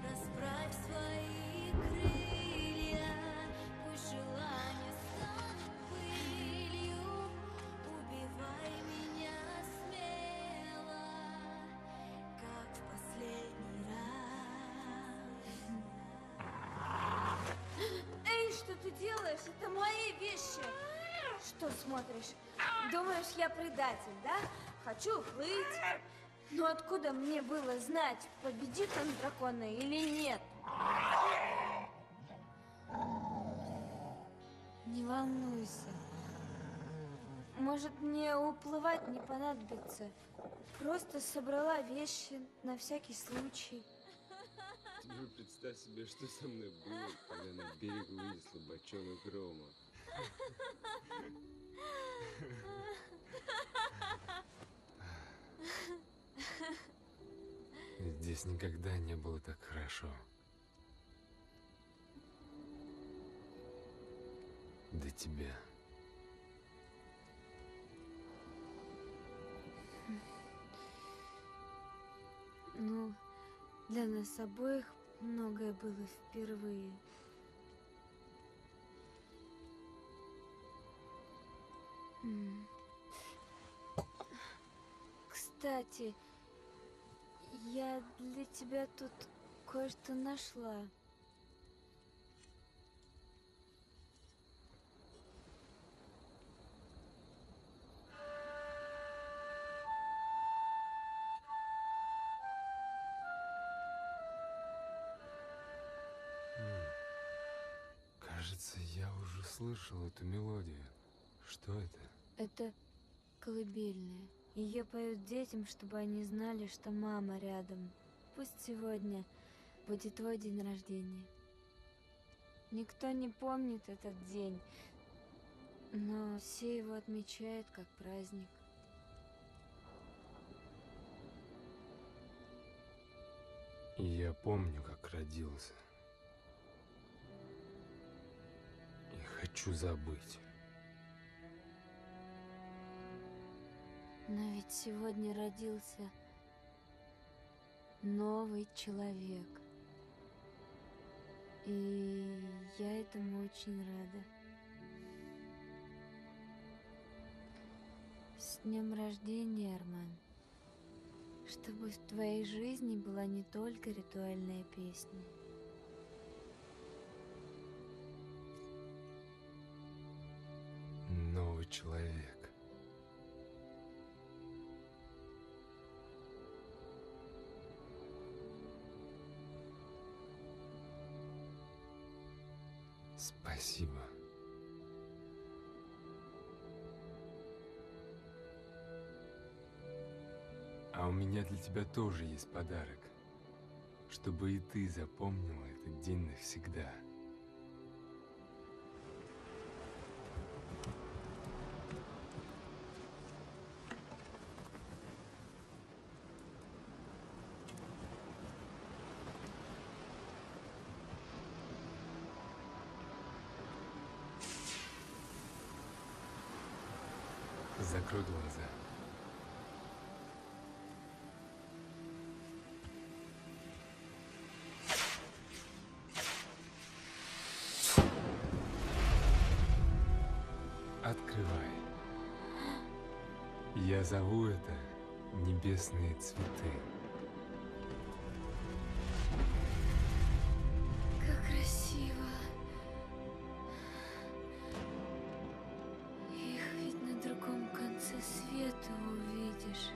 Расправь свои крылья, пусть желания станут пылью. Убивай меня смело, как в последний раз. Эй, что ты делаешь? Это мои вещи. Что смотришь? Думаешь, я предатель, да? Хочу уплыть. Но откуда мне было знать, победит он дракона или нет? Не волнуйся. Может, мне уплывать не понадобится. Просто собрала вещи на всякий случай. Теперь представь себе, что со мной было, когда на берег вынесло бочонок рома. Здесь никогда не было так хорошо. До тебя. Ну, для нас обоих многое было впервые. Кстати, я для тебя тут кое-что нашла. Кажется, я уже слышал эту мелодию. Что это? Это колыбельная. Ее поют детям, чтобы они знали, что мама рядом. Пусть сегодня будет твой день рождения. Никто не помнит этот день, но все его отмечают как праздник. И я помню, как родился. И хочу забыть. Но ведь сегодня родился новый человек. И я этому очень рада. С днем рождения, Арман. Чтобы в твоей жизни была не только ритуальная песня. Новый человек. Спасибо. А у меня для тебя тоже есть подарок, чтобы и ты запомнила этот день навсегда. Закрой глаза. Открывай. Я зову это небесные цветы. Как красиво. Их ведь на другом конце света увидишь.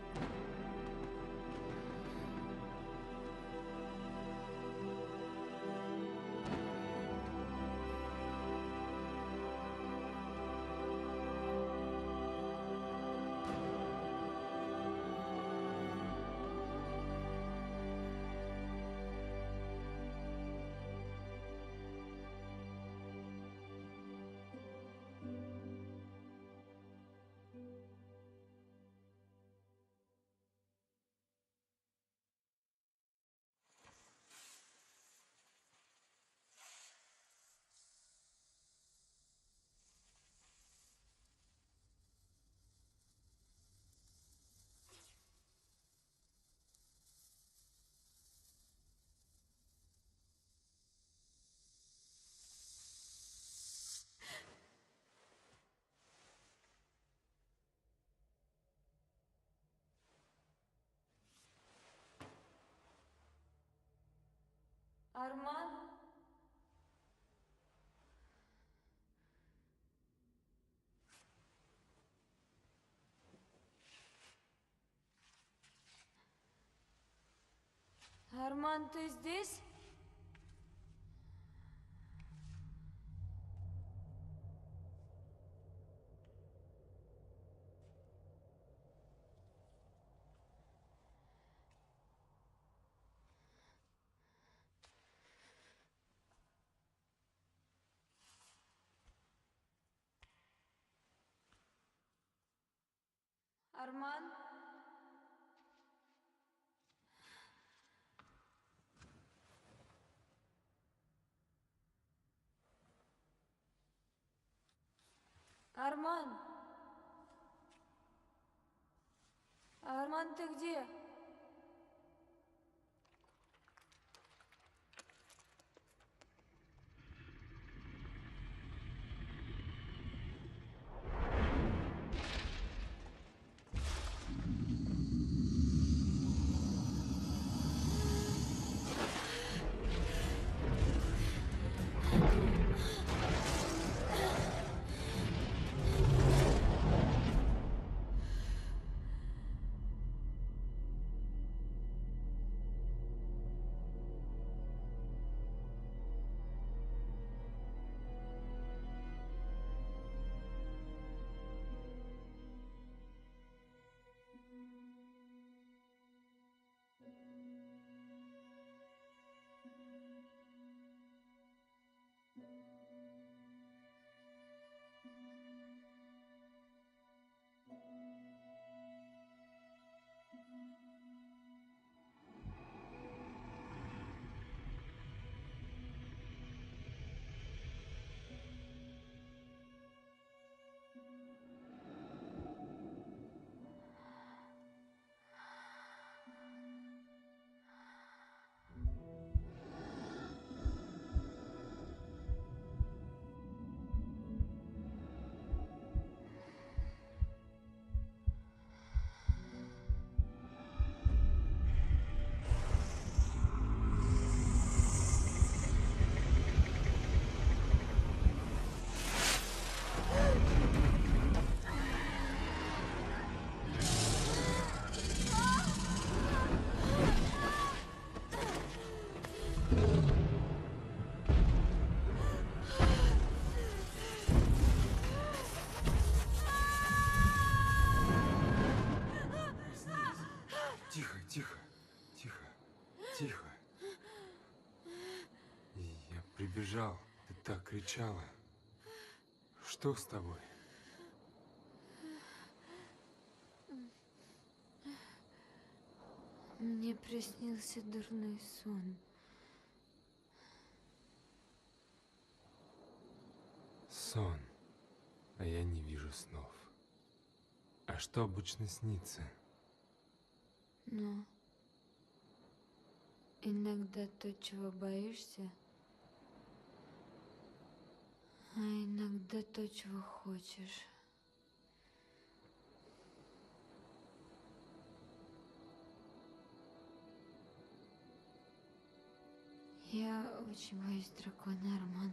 Арман? Арман, ты здесь? Арман? Арман? Арман, ты где? Тихо, тихо, тихо, тихо. Я прибежал, ты так кричала. Что с тобой? Мне приснился дурной сон. Сон, а я не вижу снов. А что обычно снится? Но иногда то, чего боишься, а иногда то, чего хочешь. Я очень боюсь дракона, Арман.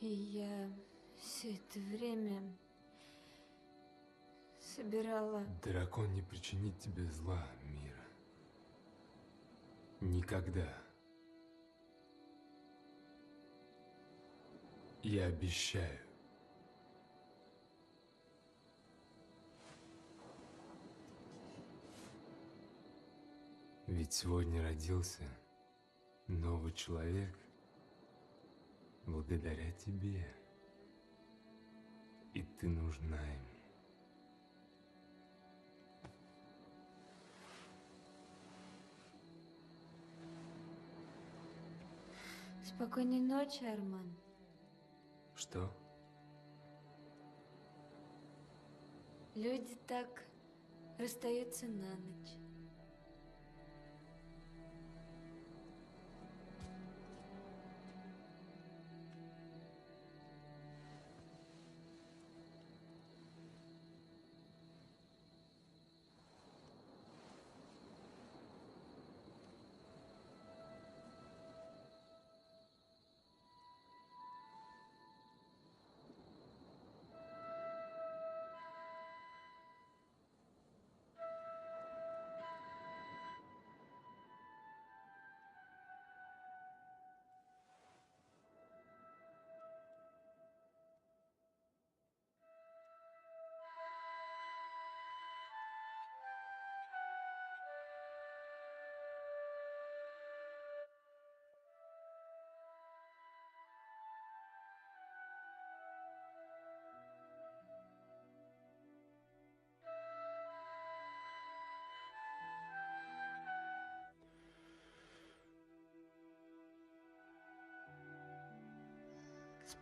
И я все это время собирала... Дракон не причинит тебе зла, Мира. Никогда. Я обещаю. Ведь сегодня родился новый человек благодаря тебе. И ты нужна ему. Спокойной ночи, Арман. Что? Люди так расстаются на ночь.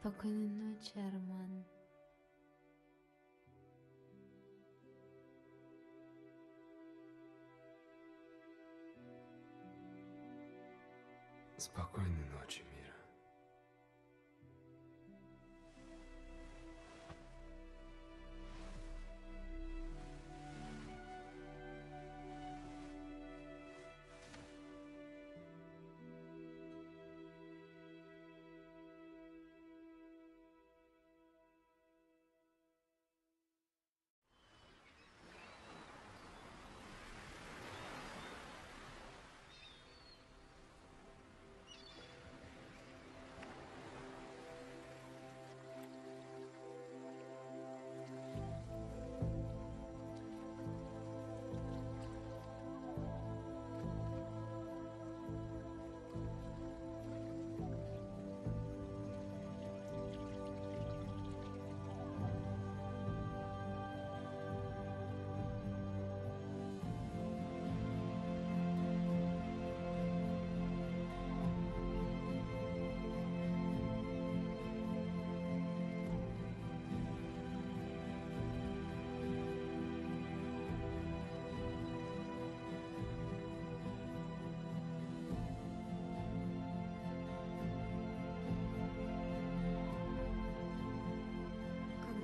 Спокойной ночи, Арман. Спокойной ночи, Мира.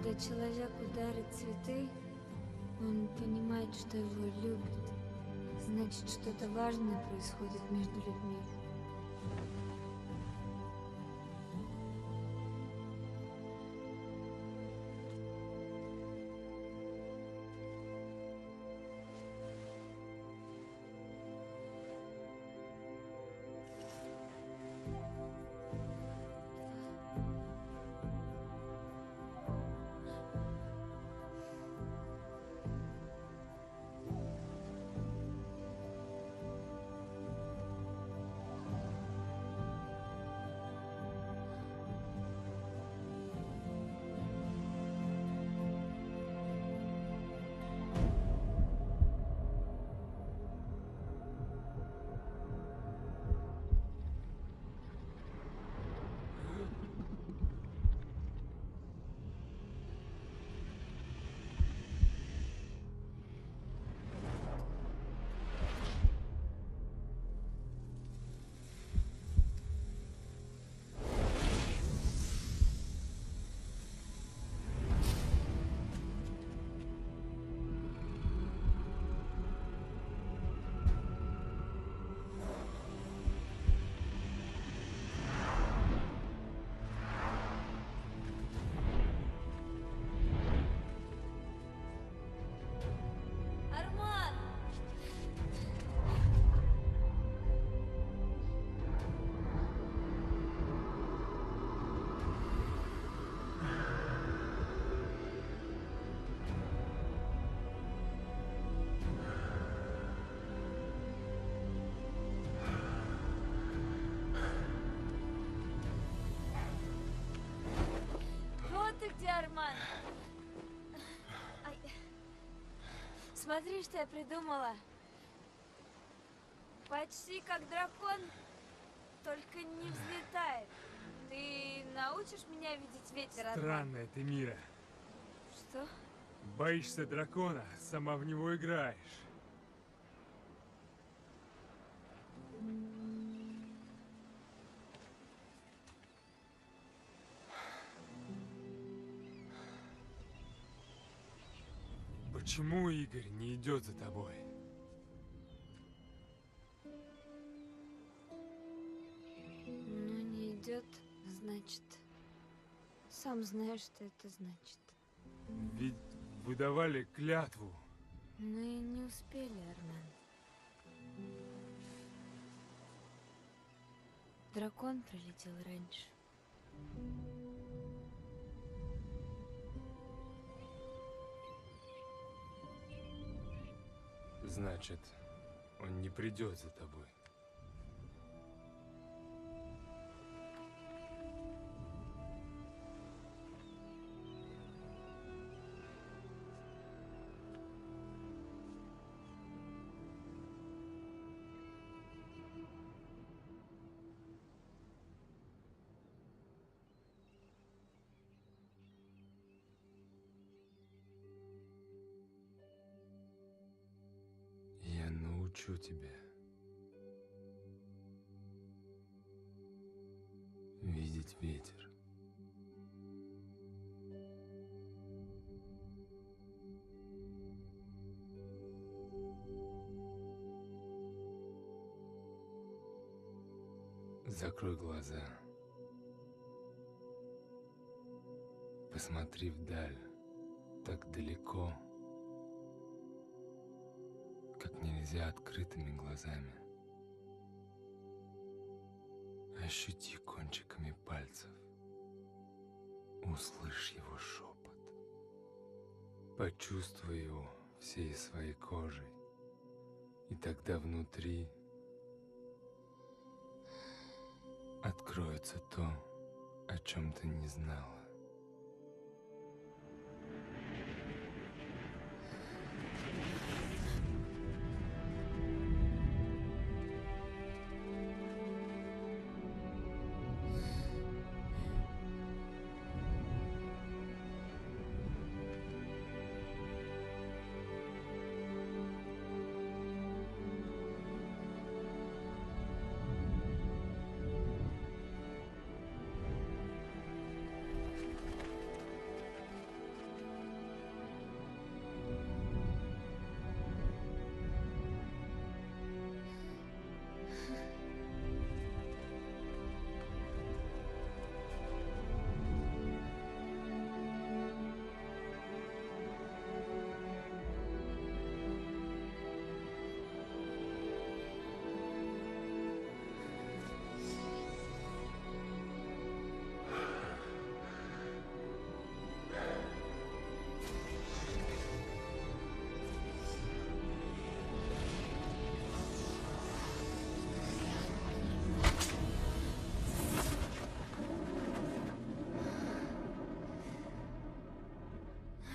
Когда человек ударит цветы, он понимает, что его любят. Значит, что-то важное происходит между людьми. Арман! Вот ты где, Арман! Ай. Смотри, что я придумала. Почти как дракон, только не взлетает. Ты научишь меня видеть ветер, Арман? Странная ты, Мира. Что? Боишься дракона, сама в него играешь. Почему Игорь не идет за тобой? Ну, не идет, значит. Сам знаешь, что это значит. Ведь вы давали клятву. Мы не успели, Арман. Дракон прилетел раньше. Значит, он не придет за тобой. научу тебя видеть ветер. Закрой глаза. Посмотри вдаль, так далеко, как нельзя открытыми глазами. Ощути кончиками пальцев. Услышь его шепот. Почувствуй его всей своей кожей. И тогда внутри откроется то, о чем ты не знала.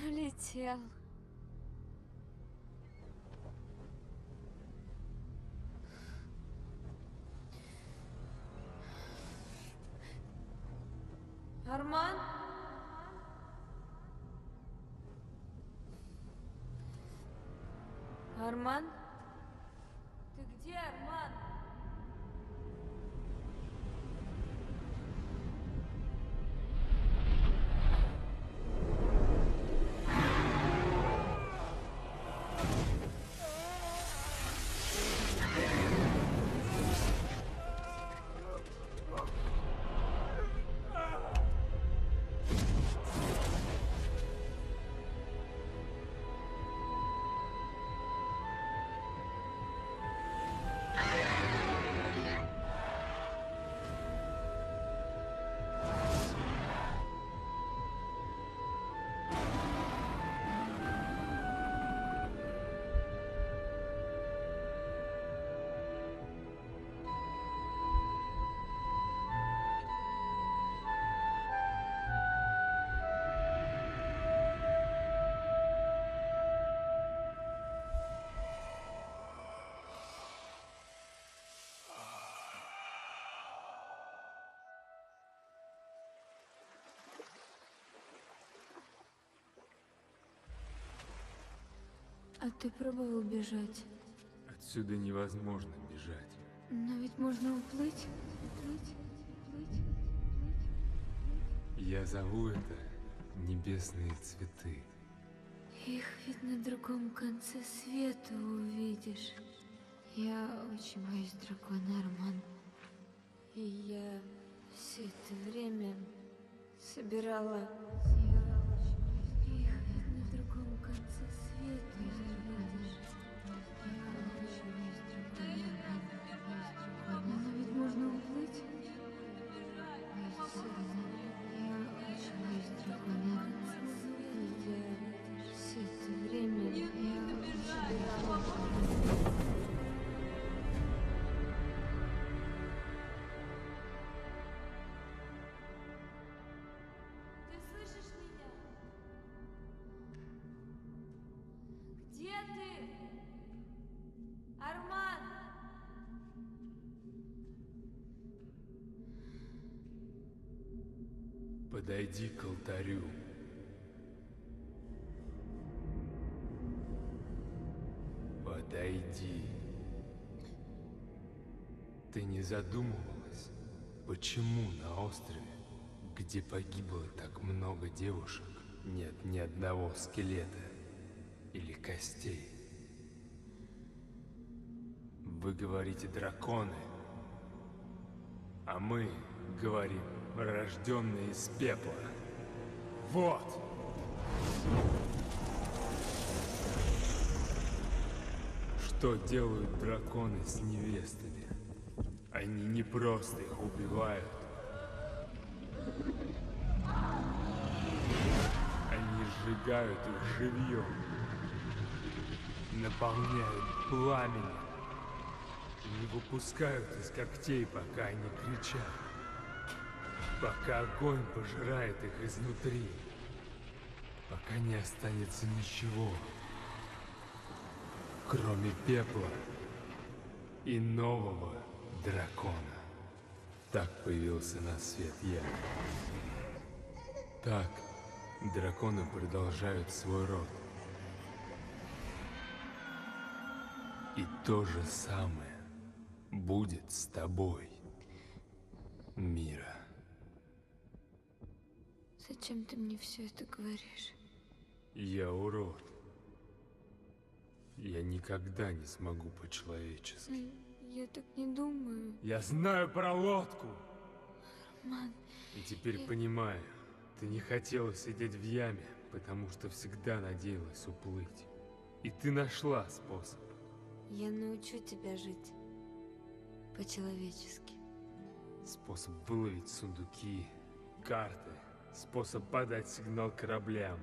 Летел. Арман? Арман? Ты где, Арман? А ты пробовал бежать? Отсюда невозможно бежать. Но ведь можно уплыть. Уплыть. Я зову это небесные цветы. Их ведь на другом конце света увидишь. Я очень боюсь дракона, Арман. И я все это время собирала... Их ведь на другом конце света увидишь. Я очень боюсь дракона, Арман. Но ведь можно уплыть. Я очень боюсь дракона, Арман. И я все это время... Я очень боюсь... Ты слышишь меня? Где ты? Арман! Подойди к алтарю. Подойди. Ты не задумывалась, почему на острове, где погибло так много девушек, нет ни одного скелета или костей? Вы говорите драконы, а мы говорим рожденные из пепла. Вот! Что делают драконы с невестами? Они не просто их убивают. Они сжигают их живьем. Наполняют пламенем. Не выпускают из когтей, пока они кричат. Пока огонь пожирает их изнутри. Пока не останется ничего, кроме пепла и нового дракона. Так появился на свет я. Так драконы продолжают свой род. И то же самое будет с тобой, Мира. Зачем ты мне все это говоришь? Я урод. Я никогда не смогу по-человечески. Я так не думаю. Я знаю про лодку. Арман, И теперь понимаю, ты не хотела сидеть в яме, потому что всегда надеялась уплыть. И ты нашла способ. я научу тебя жить по-человечески. Способ выловить сундуки, карты, способ подать сигнал кораблям.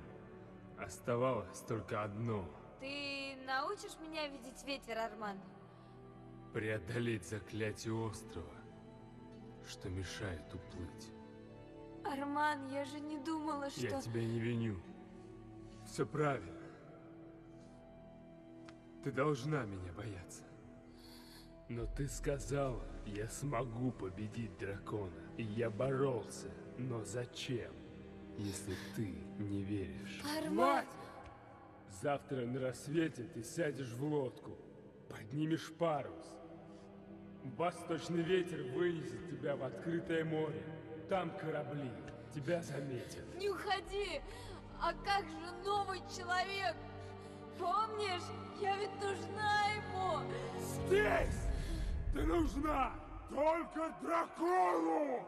Оставалось только одно. Ты научишь меня видеть ветер, Арман? Преодолеть заклятие острова, что мешает уплыть. Арман, я же не думала, что... Я тебя не виню. Все правильно. Ты должна меня бояться. Но ты сказала, я смогу победить дракона. И я боролся. Но зачем, если ты не веришь? Арман! Завтра на рассвете ты сядешь в лодку, поднимешь парус. Восточный ветер вынесет тебя в открытое море. Там корабли, тебя заметят. Не уходи! А как же новый человек? Помнишь, я ведь нужна ему! Здесь ты нужна только дракону!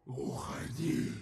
Уходи!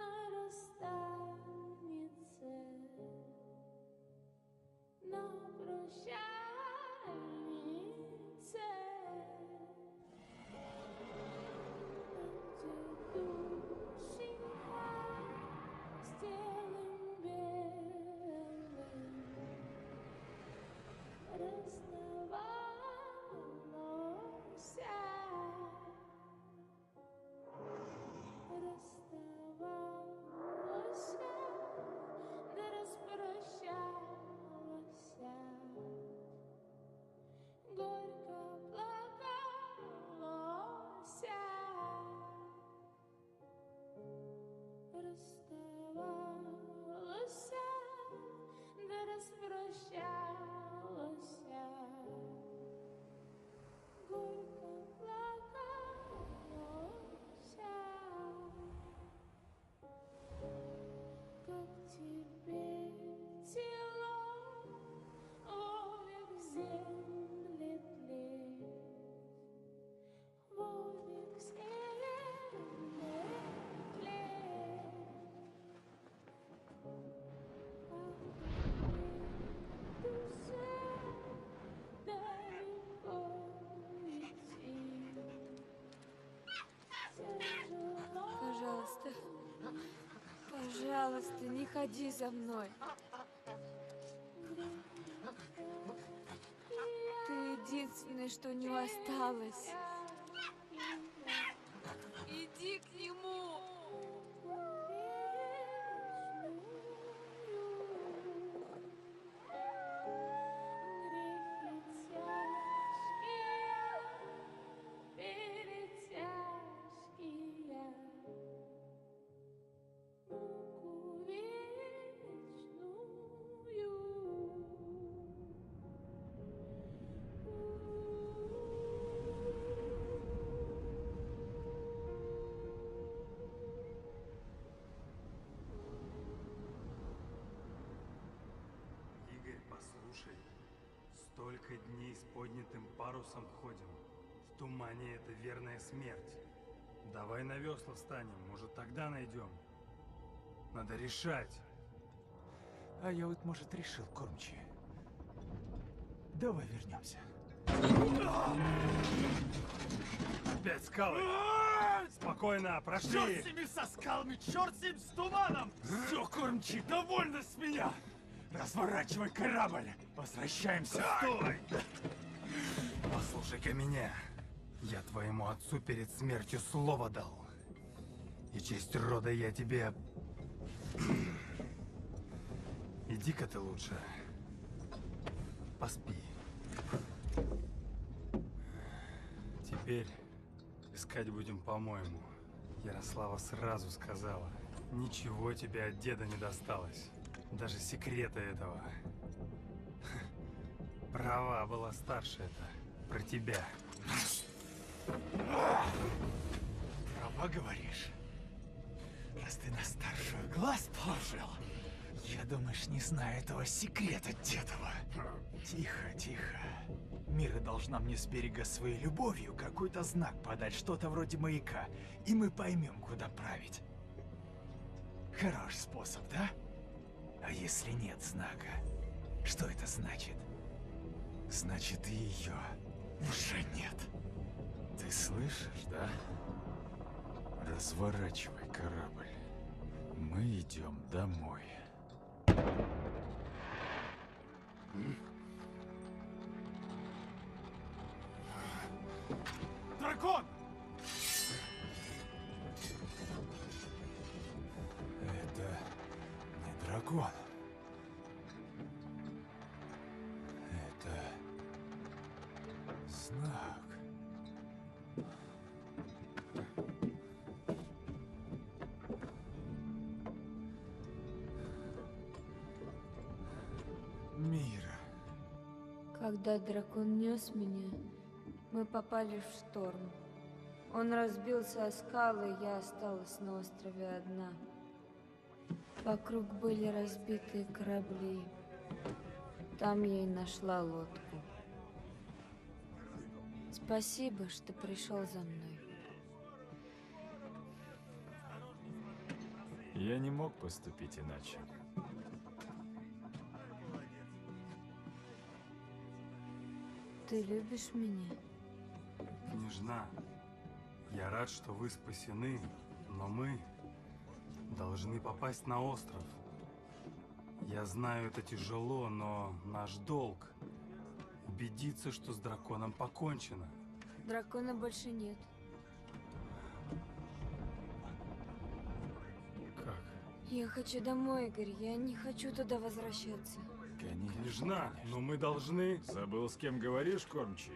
Душа Пожалуйста, не ходи за мной. Ты единственное, что у него осталось. Иди к нему. Игорь, послушай. Столько дней с поднятым парусом ходим. В тумане это верная смерть. Давай на весла встанем, может, тогда найдем. Надо решать. А я вот, может, решил, кормчий. Давай вернемся. Опять скалы. Спокойно, прошли. Черт с ними со скалами, черт с ним с туманом! Все, кормчий, довольно с меня! Разворачивай корабль! Возвращаемся! Стой! Послушай-ка меня. Я твоему отцу перед смертью слово дал. И честь рода я тебе... Иди-ка ты лучше. Поспи. Теперь искать будем по-моему. Ярослава сразу сказала. Ничего тебе от деда не досталось. Даже секрета этого. Права была старшая-то. Про тебя. Права говоришь? Раз ты на старшую глаз положил, я, думаешь, не знаю этого секрета дедова. Тихо, тихо. Мира должна мне с берега своей любовью какой-то знак подать, что-то вроде маяка, и мы поймем, куда править. Хороший способ, да? А если нет знака, что это значит? Значит, и ее уже нет. Ты слышишь, да? Разворачивай корабль. Мы идем домой. Дракон! Это не дракон. Это знак. Мира. Когда дракон нес меня, мы попали в шторм. Он разбился о скалы, я осталась на острове одна. Вокруг были разбитые корабли. Там я и нашла лодку. Спасибо, что пришел за мной. Я не мог поступить иначе. Ты любишь меня? Княжна, я рад, что вы спасены, но мы должны попасть на остров. Я знаю, это тяжело, но наш долг — убедиться, что с драконом покончено. Дракона больше нет. Как? Я хочу домой, Игорь. Я не хочу туда возвращаться. Княжна, но мы должны... Забыл, с кем говоришь, кормчий?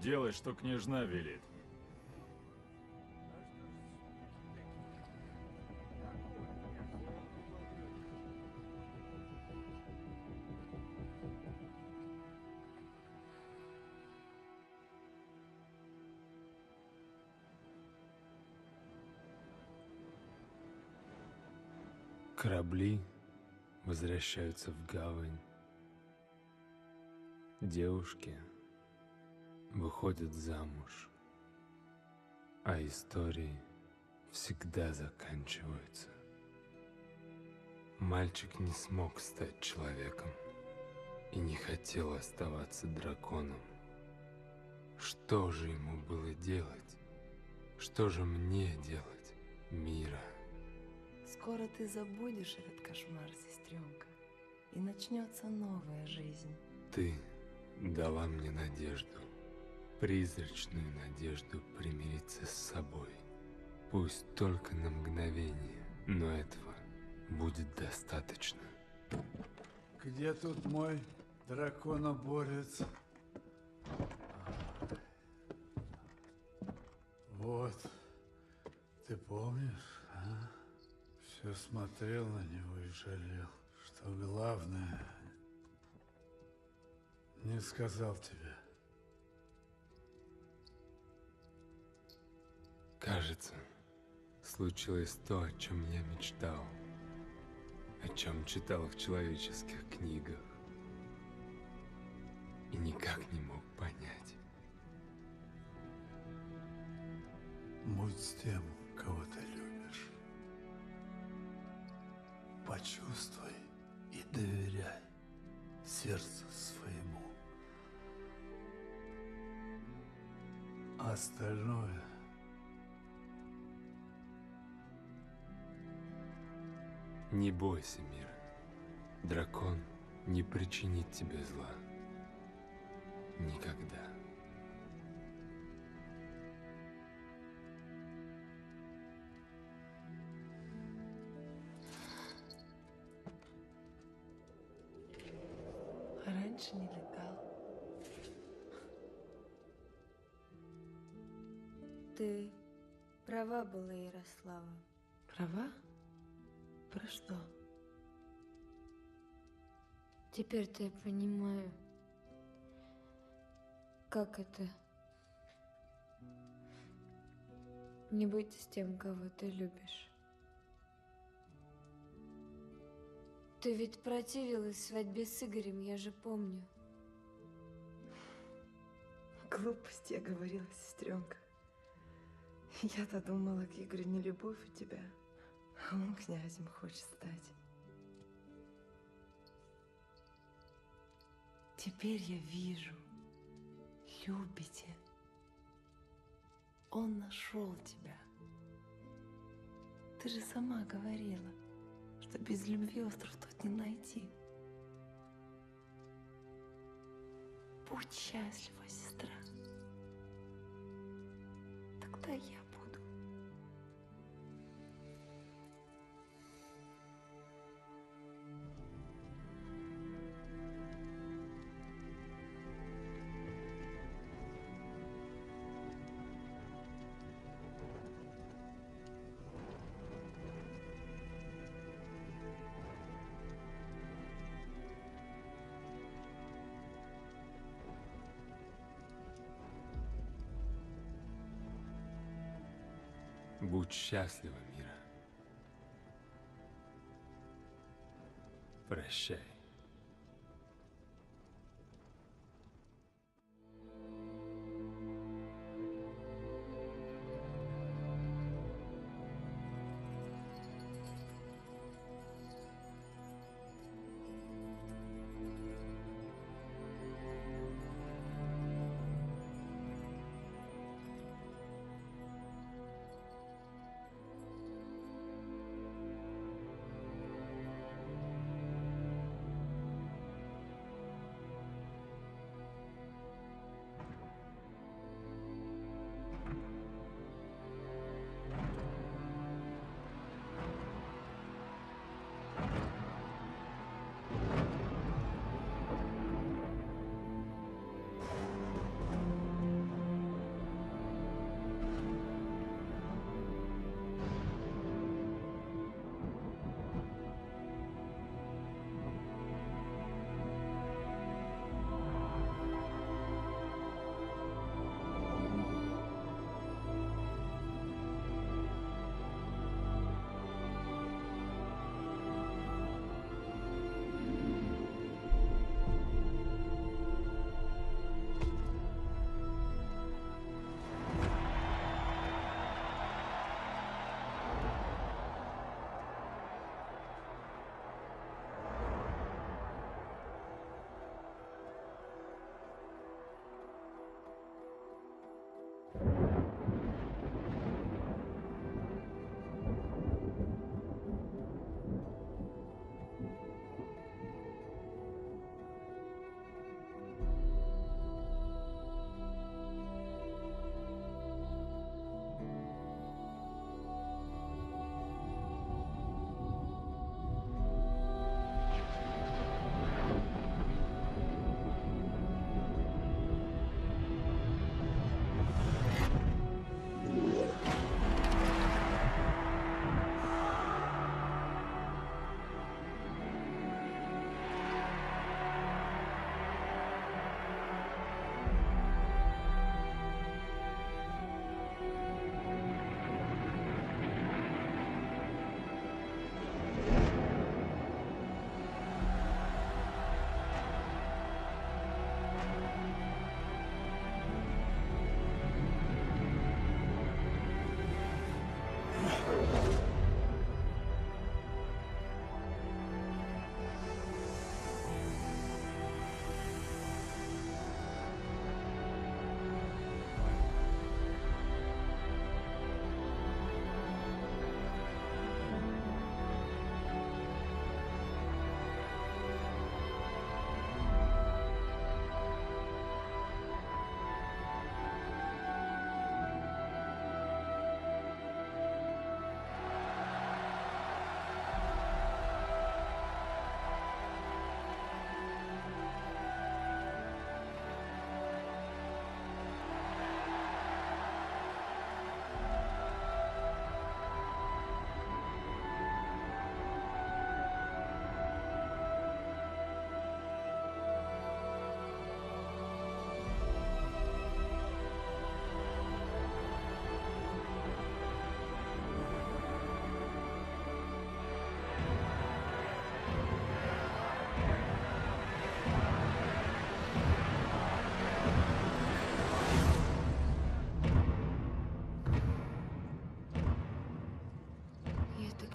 Делай, что княжна велит. Корабли возвращаются в гавань. Девушки выходят замуж. А истории всегда заканчиваются. Мальчик не смог стать человеком и не хотел оставаться драконом. Что же ему было делать? Что же мне делать, Мира? скоро ты забудешь этот кошмар, сестренка, и начнется новая жизнь. Ты дала мне надежду, призрачную надежду примириться с собой. Пусть только на мгновение, но этого будет достаточно. Где тут мой драконоборец? Вот, ты помнишь, а? Все смотрел на него и жалел, что главное не сказал тебе. Кажется, случилось то, о чем я мечтал, о чем читал в человеческих книгах и никак не мог понять. Будь с тем, кого ты любишь. Почувствуй и доверяй сердцу своему. А остальное Не бойся, мир. Дракон не причинит тебе зла. Никогда. А раньше не летал. Ты права была, Ярослава. Права? Про что? Теперь-то я понимаю, как это не быть с тем, кого ты любишь. Ты ведь противилась свадьбе с Игорем, я же помню. Глупости я говорила, сестренка. Я-то думала, к Игорю не любовь у тебя, а он князем хочет стать. Теперь я вижу, любите. Он нашел тебя. Ты же сама говорила, что без любви остров тот не найти. Будь счастлива, сестра. Тогда я буду. Будь счастлива, Мира. Прощай.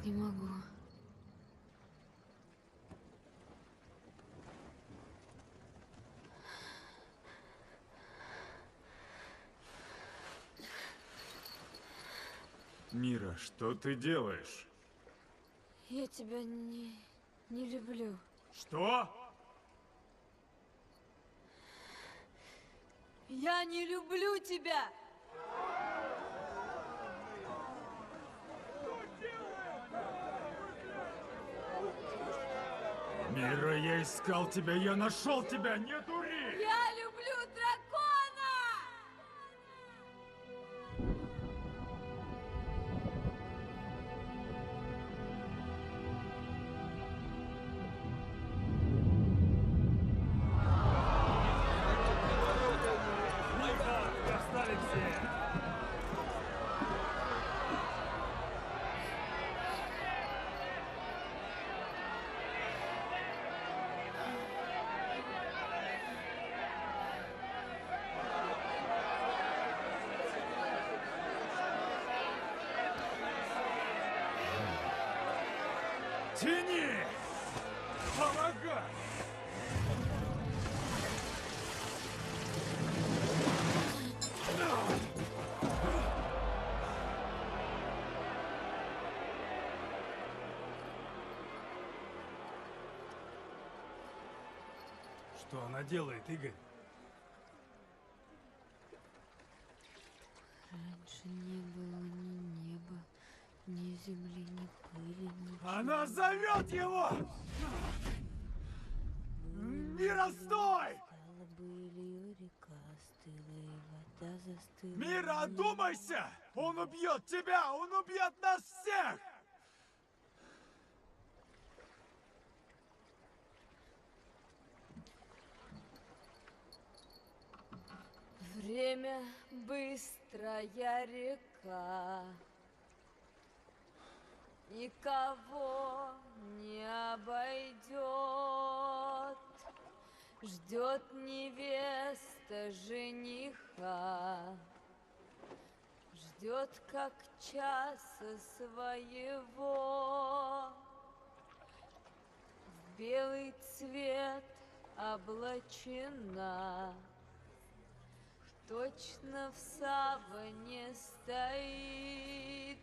Не могу. Мира, что ты делаешь? Я тебя не люблю. Что? Я не люблю тебя! Мира, я искал тебя, я нашел тебя, не дури! Я люблю дракона! Тяни! Помогай! Что она делает, Игорь? Раньше не было ни неба, ни земли, ни пыли, ничего. Она зовет его! Мира, стой! Стала былью река, стыла и вода застыла. Мира, одумайся! Он убьет тебя! Он убьет нас всех! Время быстрая река, никого не обойдет. Ждет невеста жениха, ждет как часа своего. В белый цвет облачена, точно в саване стоит,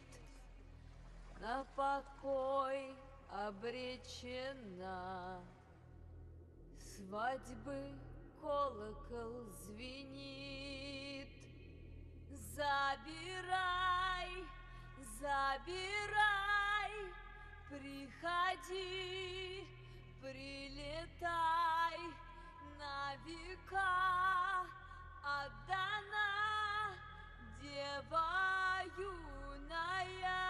на покой обречена. Свадьбы колокол звенит. Забирай, забирай, приходи, прилетай, на века отдана дева юная.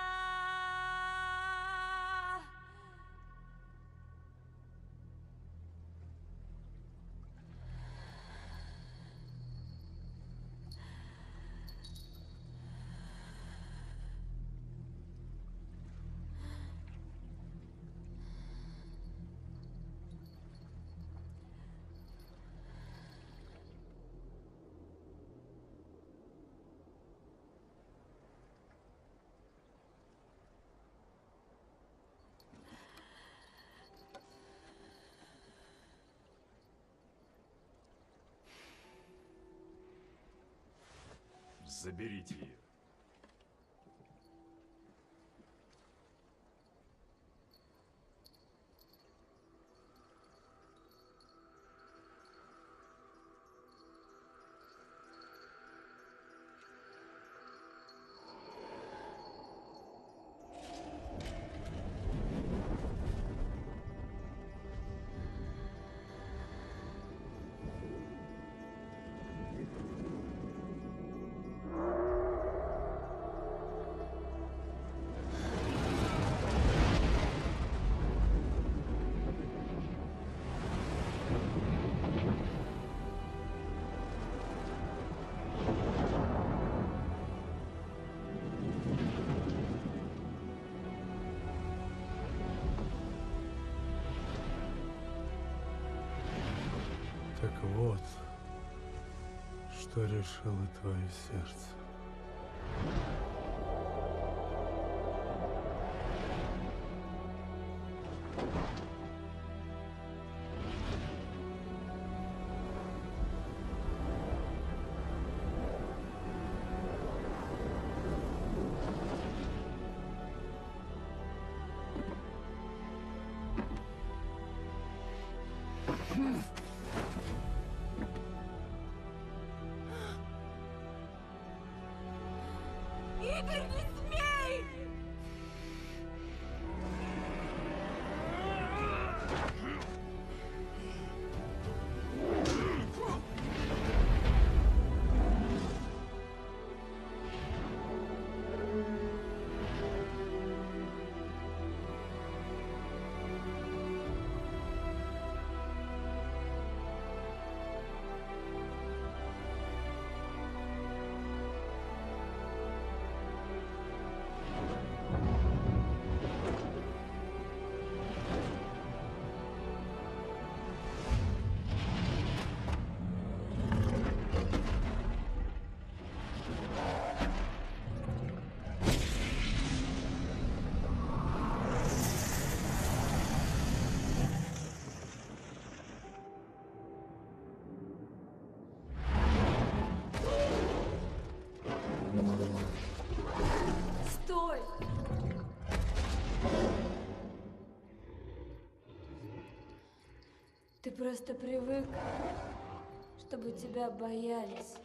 Заберите ее. Так вот, что решило твое сердце. Игорь, не смей! Стой! Ты просто привык, чтобы тебя боялись.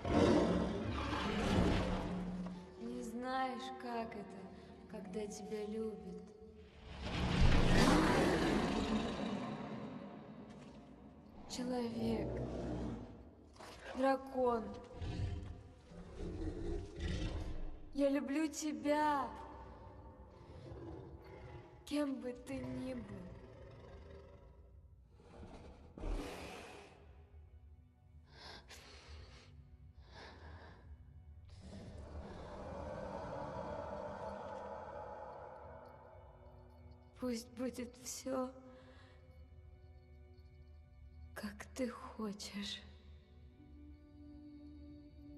Не знаешь, как это, когда тебя любят. Человек. Дракон. Я люблю тебя. Кем бы ты ни был. Пусть будет все, как ты хочешь.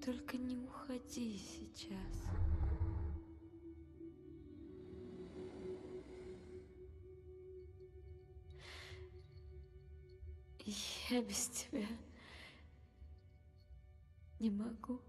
Только не уходи сейчас. Я без тебя не могу.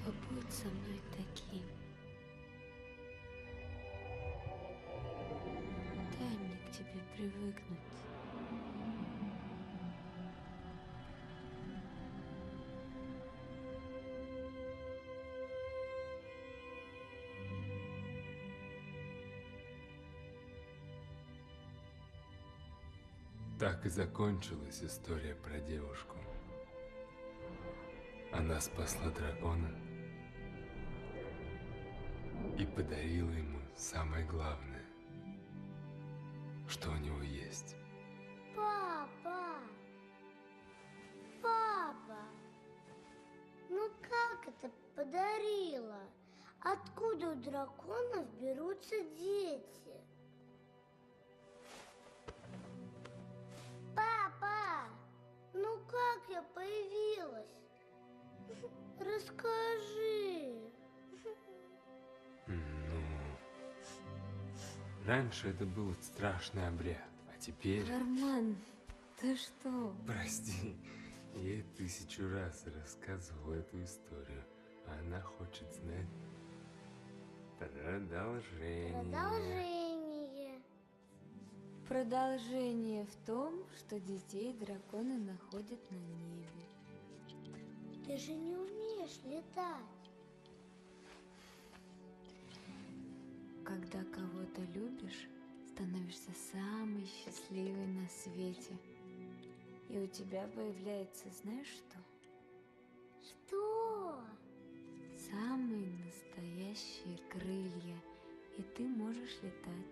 Побудь со мной таким. Дай мне к тебе привыкнуть. Так и закончилась история про девушку. Она спасла дракона и подарила ему самое главное, что у него есть. Папа! Папа! Ну как это подарила? Откуда у драконов берутся дети? Папа! Ну как я появилась? Расскажи. Раньше это был страшный обряд, а теперь... Арман, ты что? Прости, я ей 1000 раз рассказывал эту историю. Она хочет знать продолжение. Продолжение. Продолжение в том, что детей драконы находят на небе. Ты же не умеешь летать. Когда кого-то любишь, становишься самой счастливой на свете. И у тебя появляется, знаешь что? Что? самые настоящие крылья, и ты можешь летать.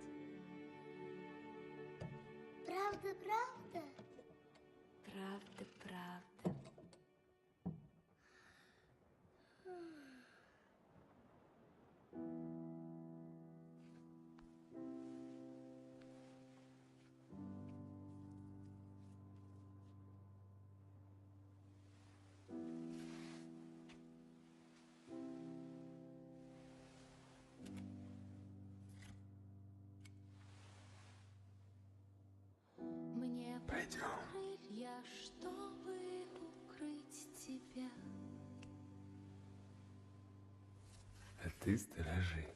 Правда, правда? Правда, правда. Мне Пойдем. крылья, чтобы укрыть тебя. А ты сторожи.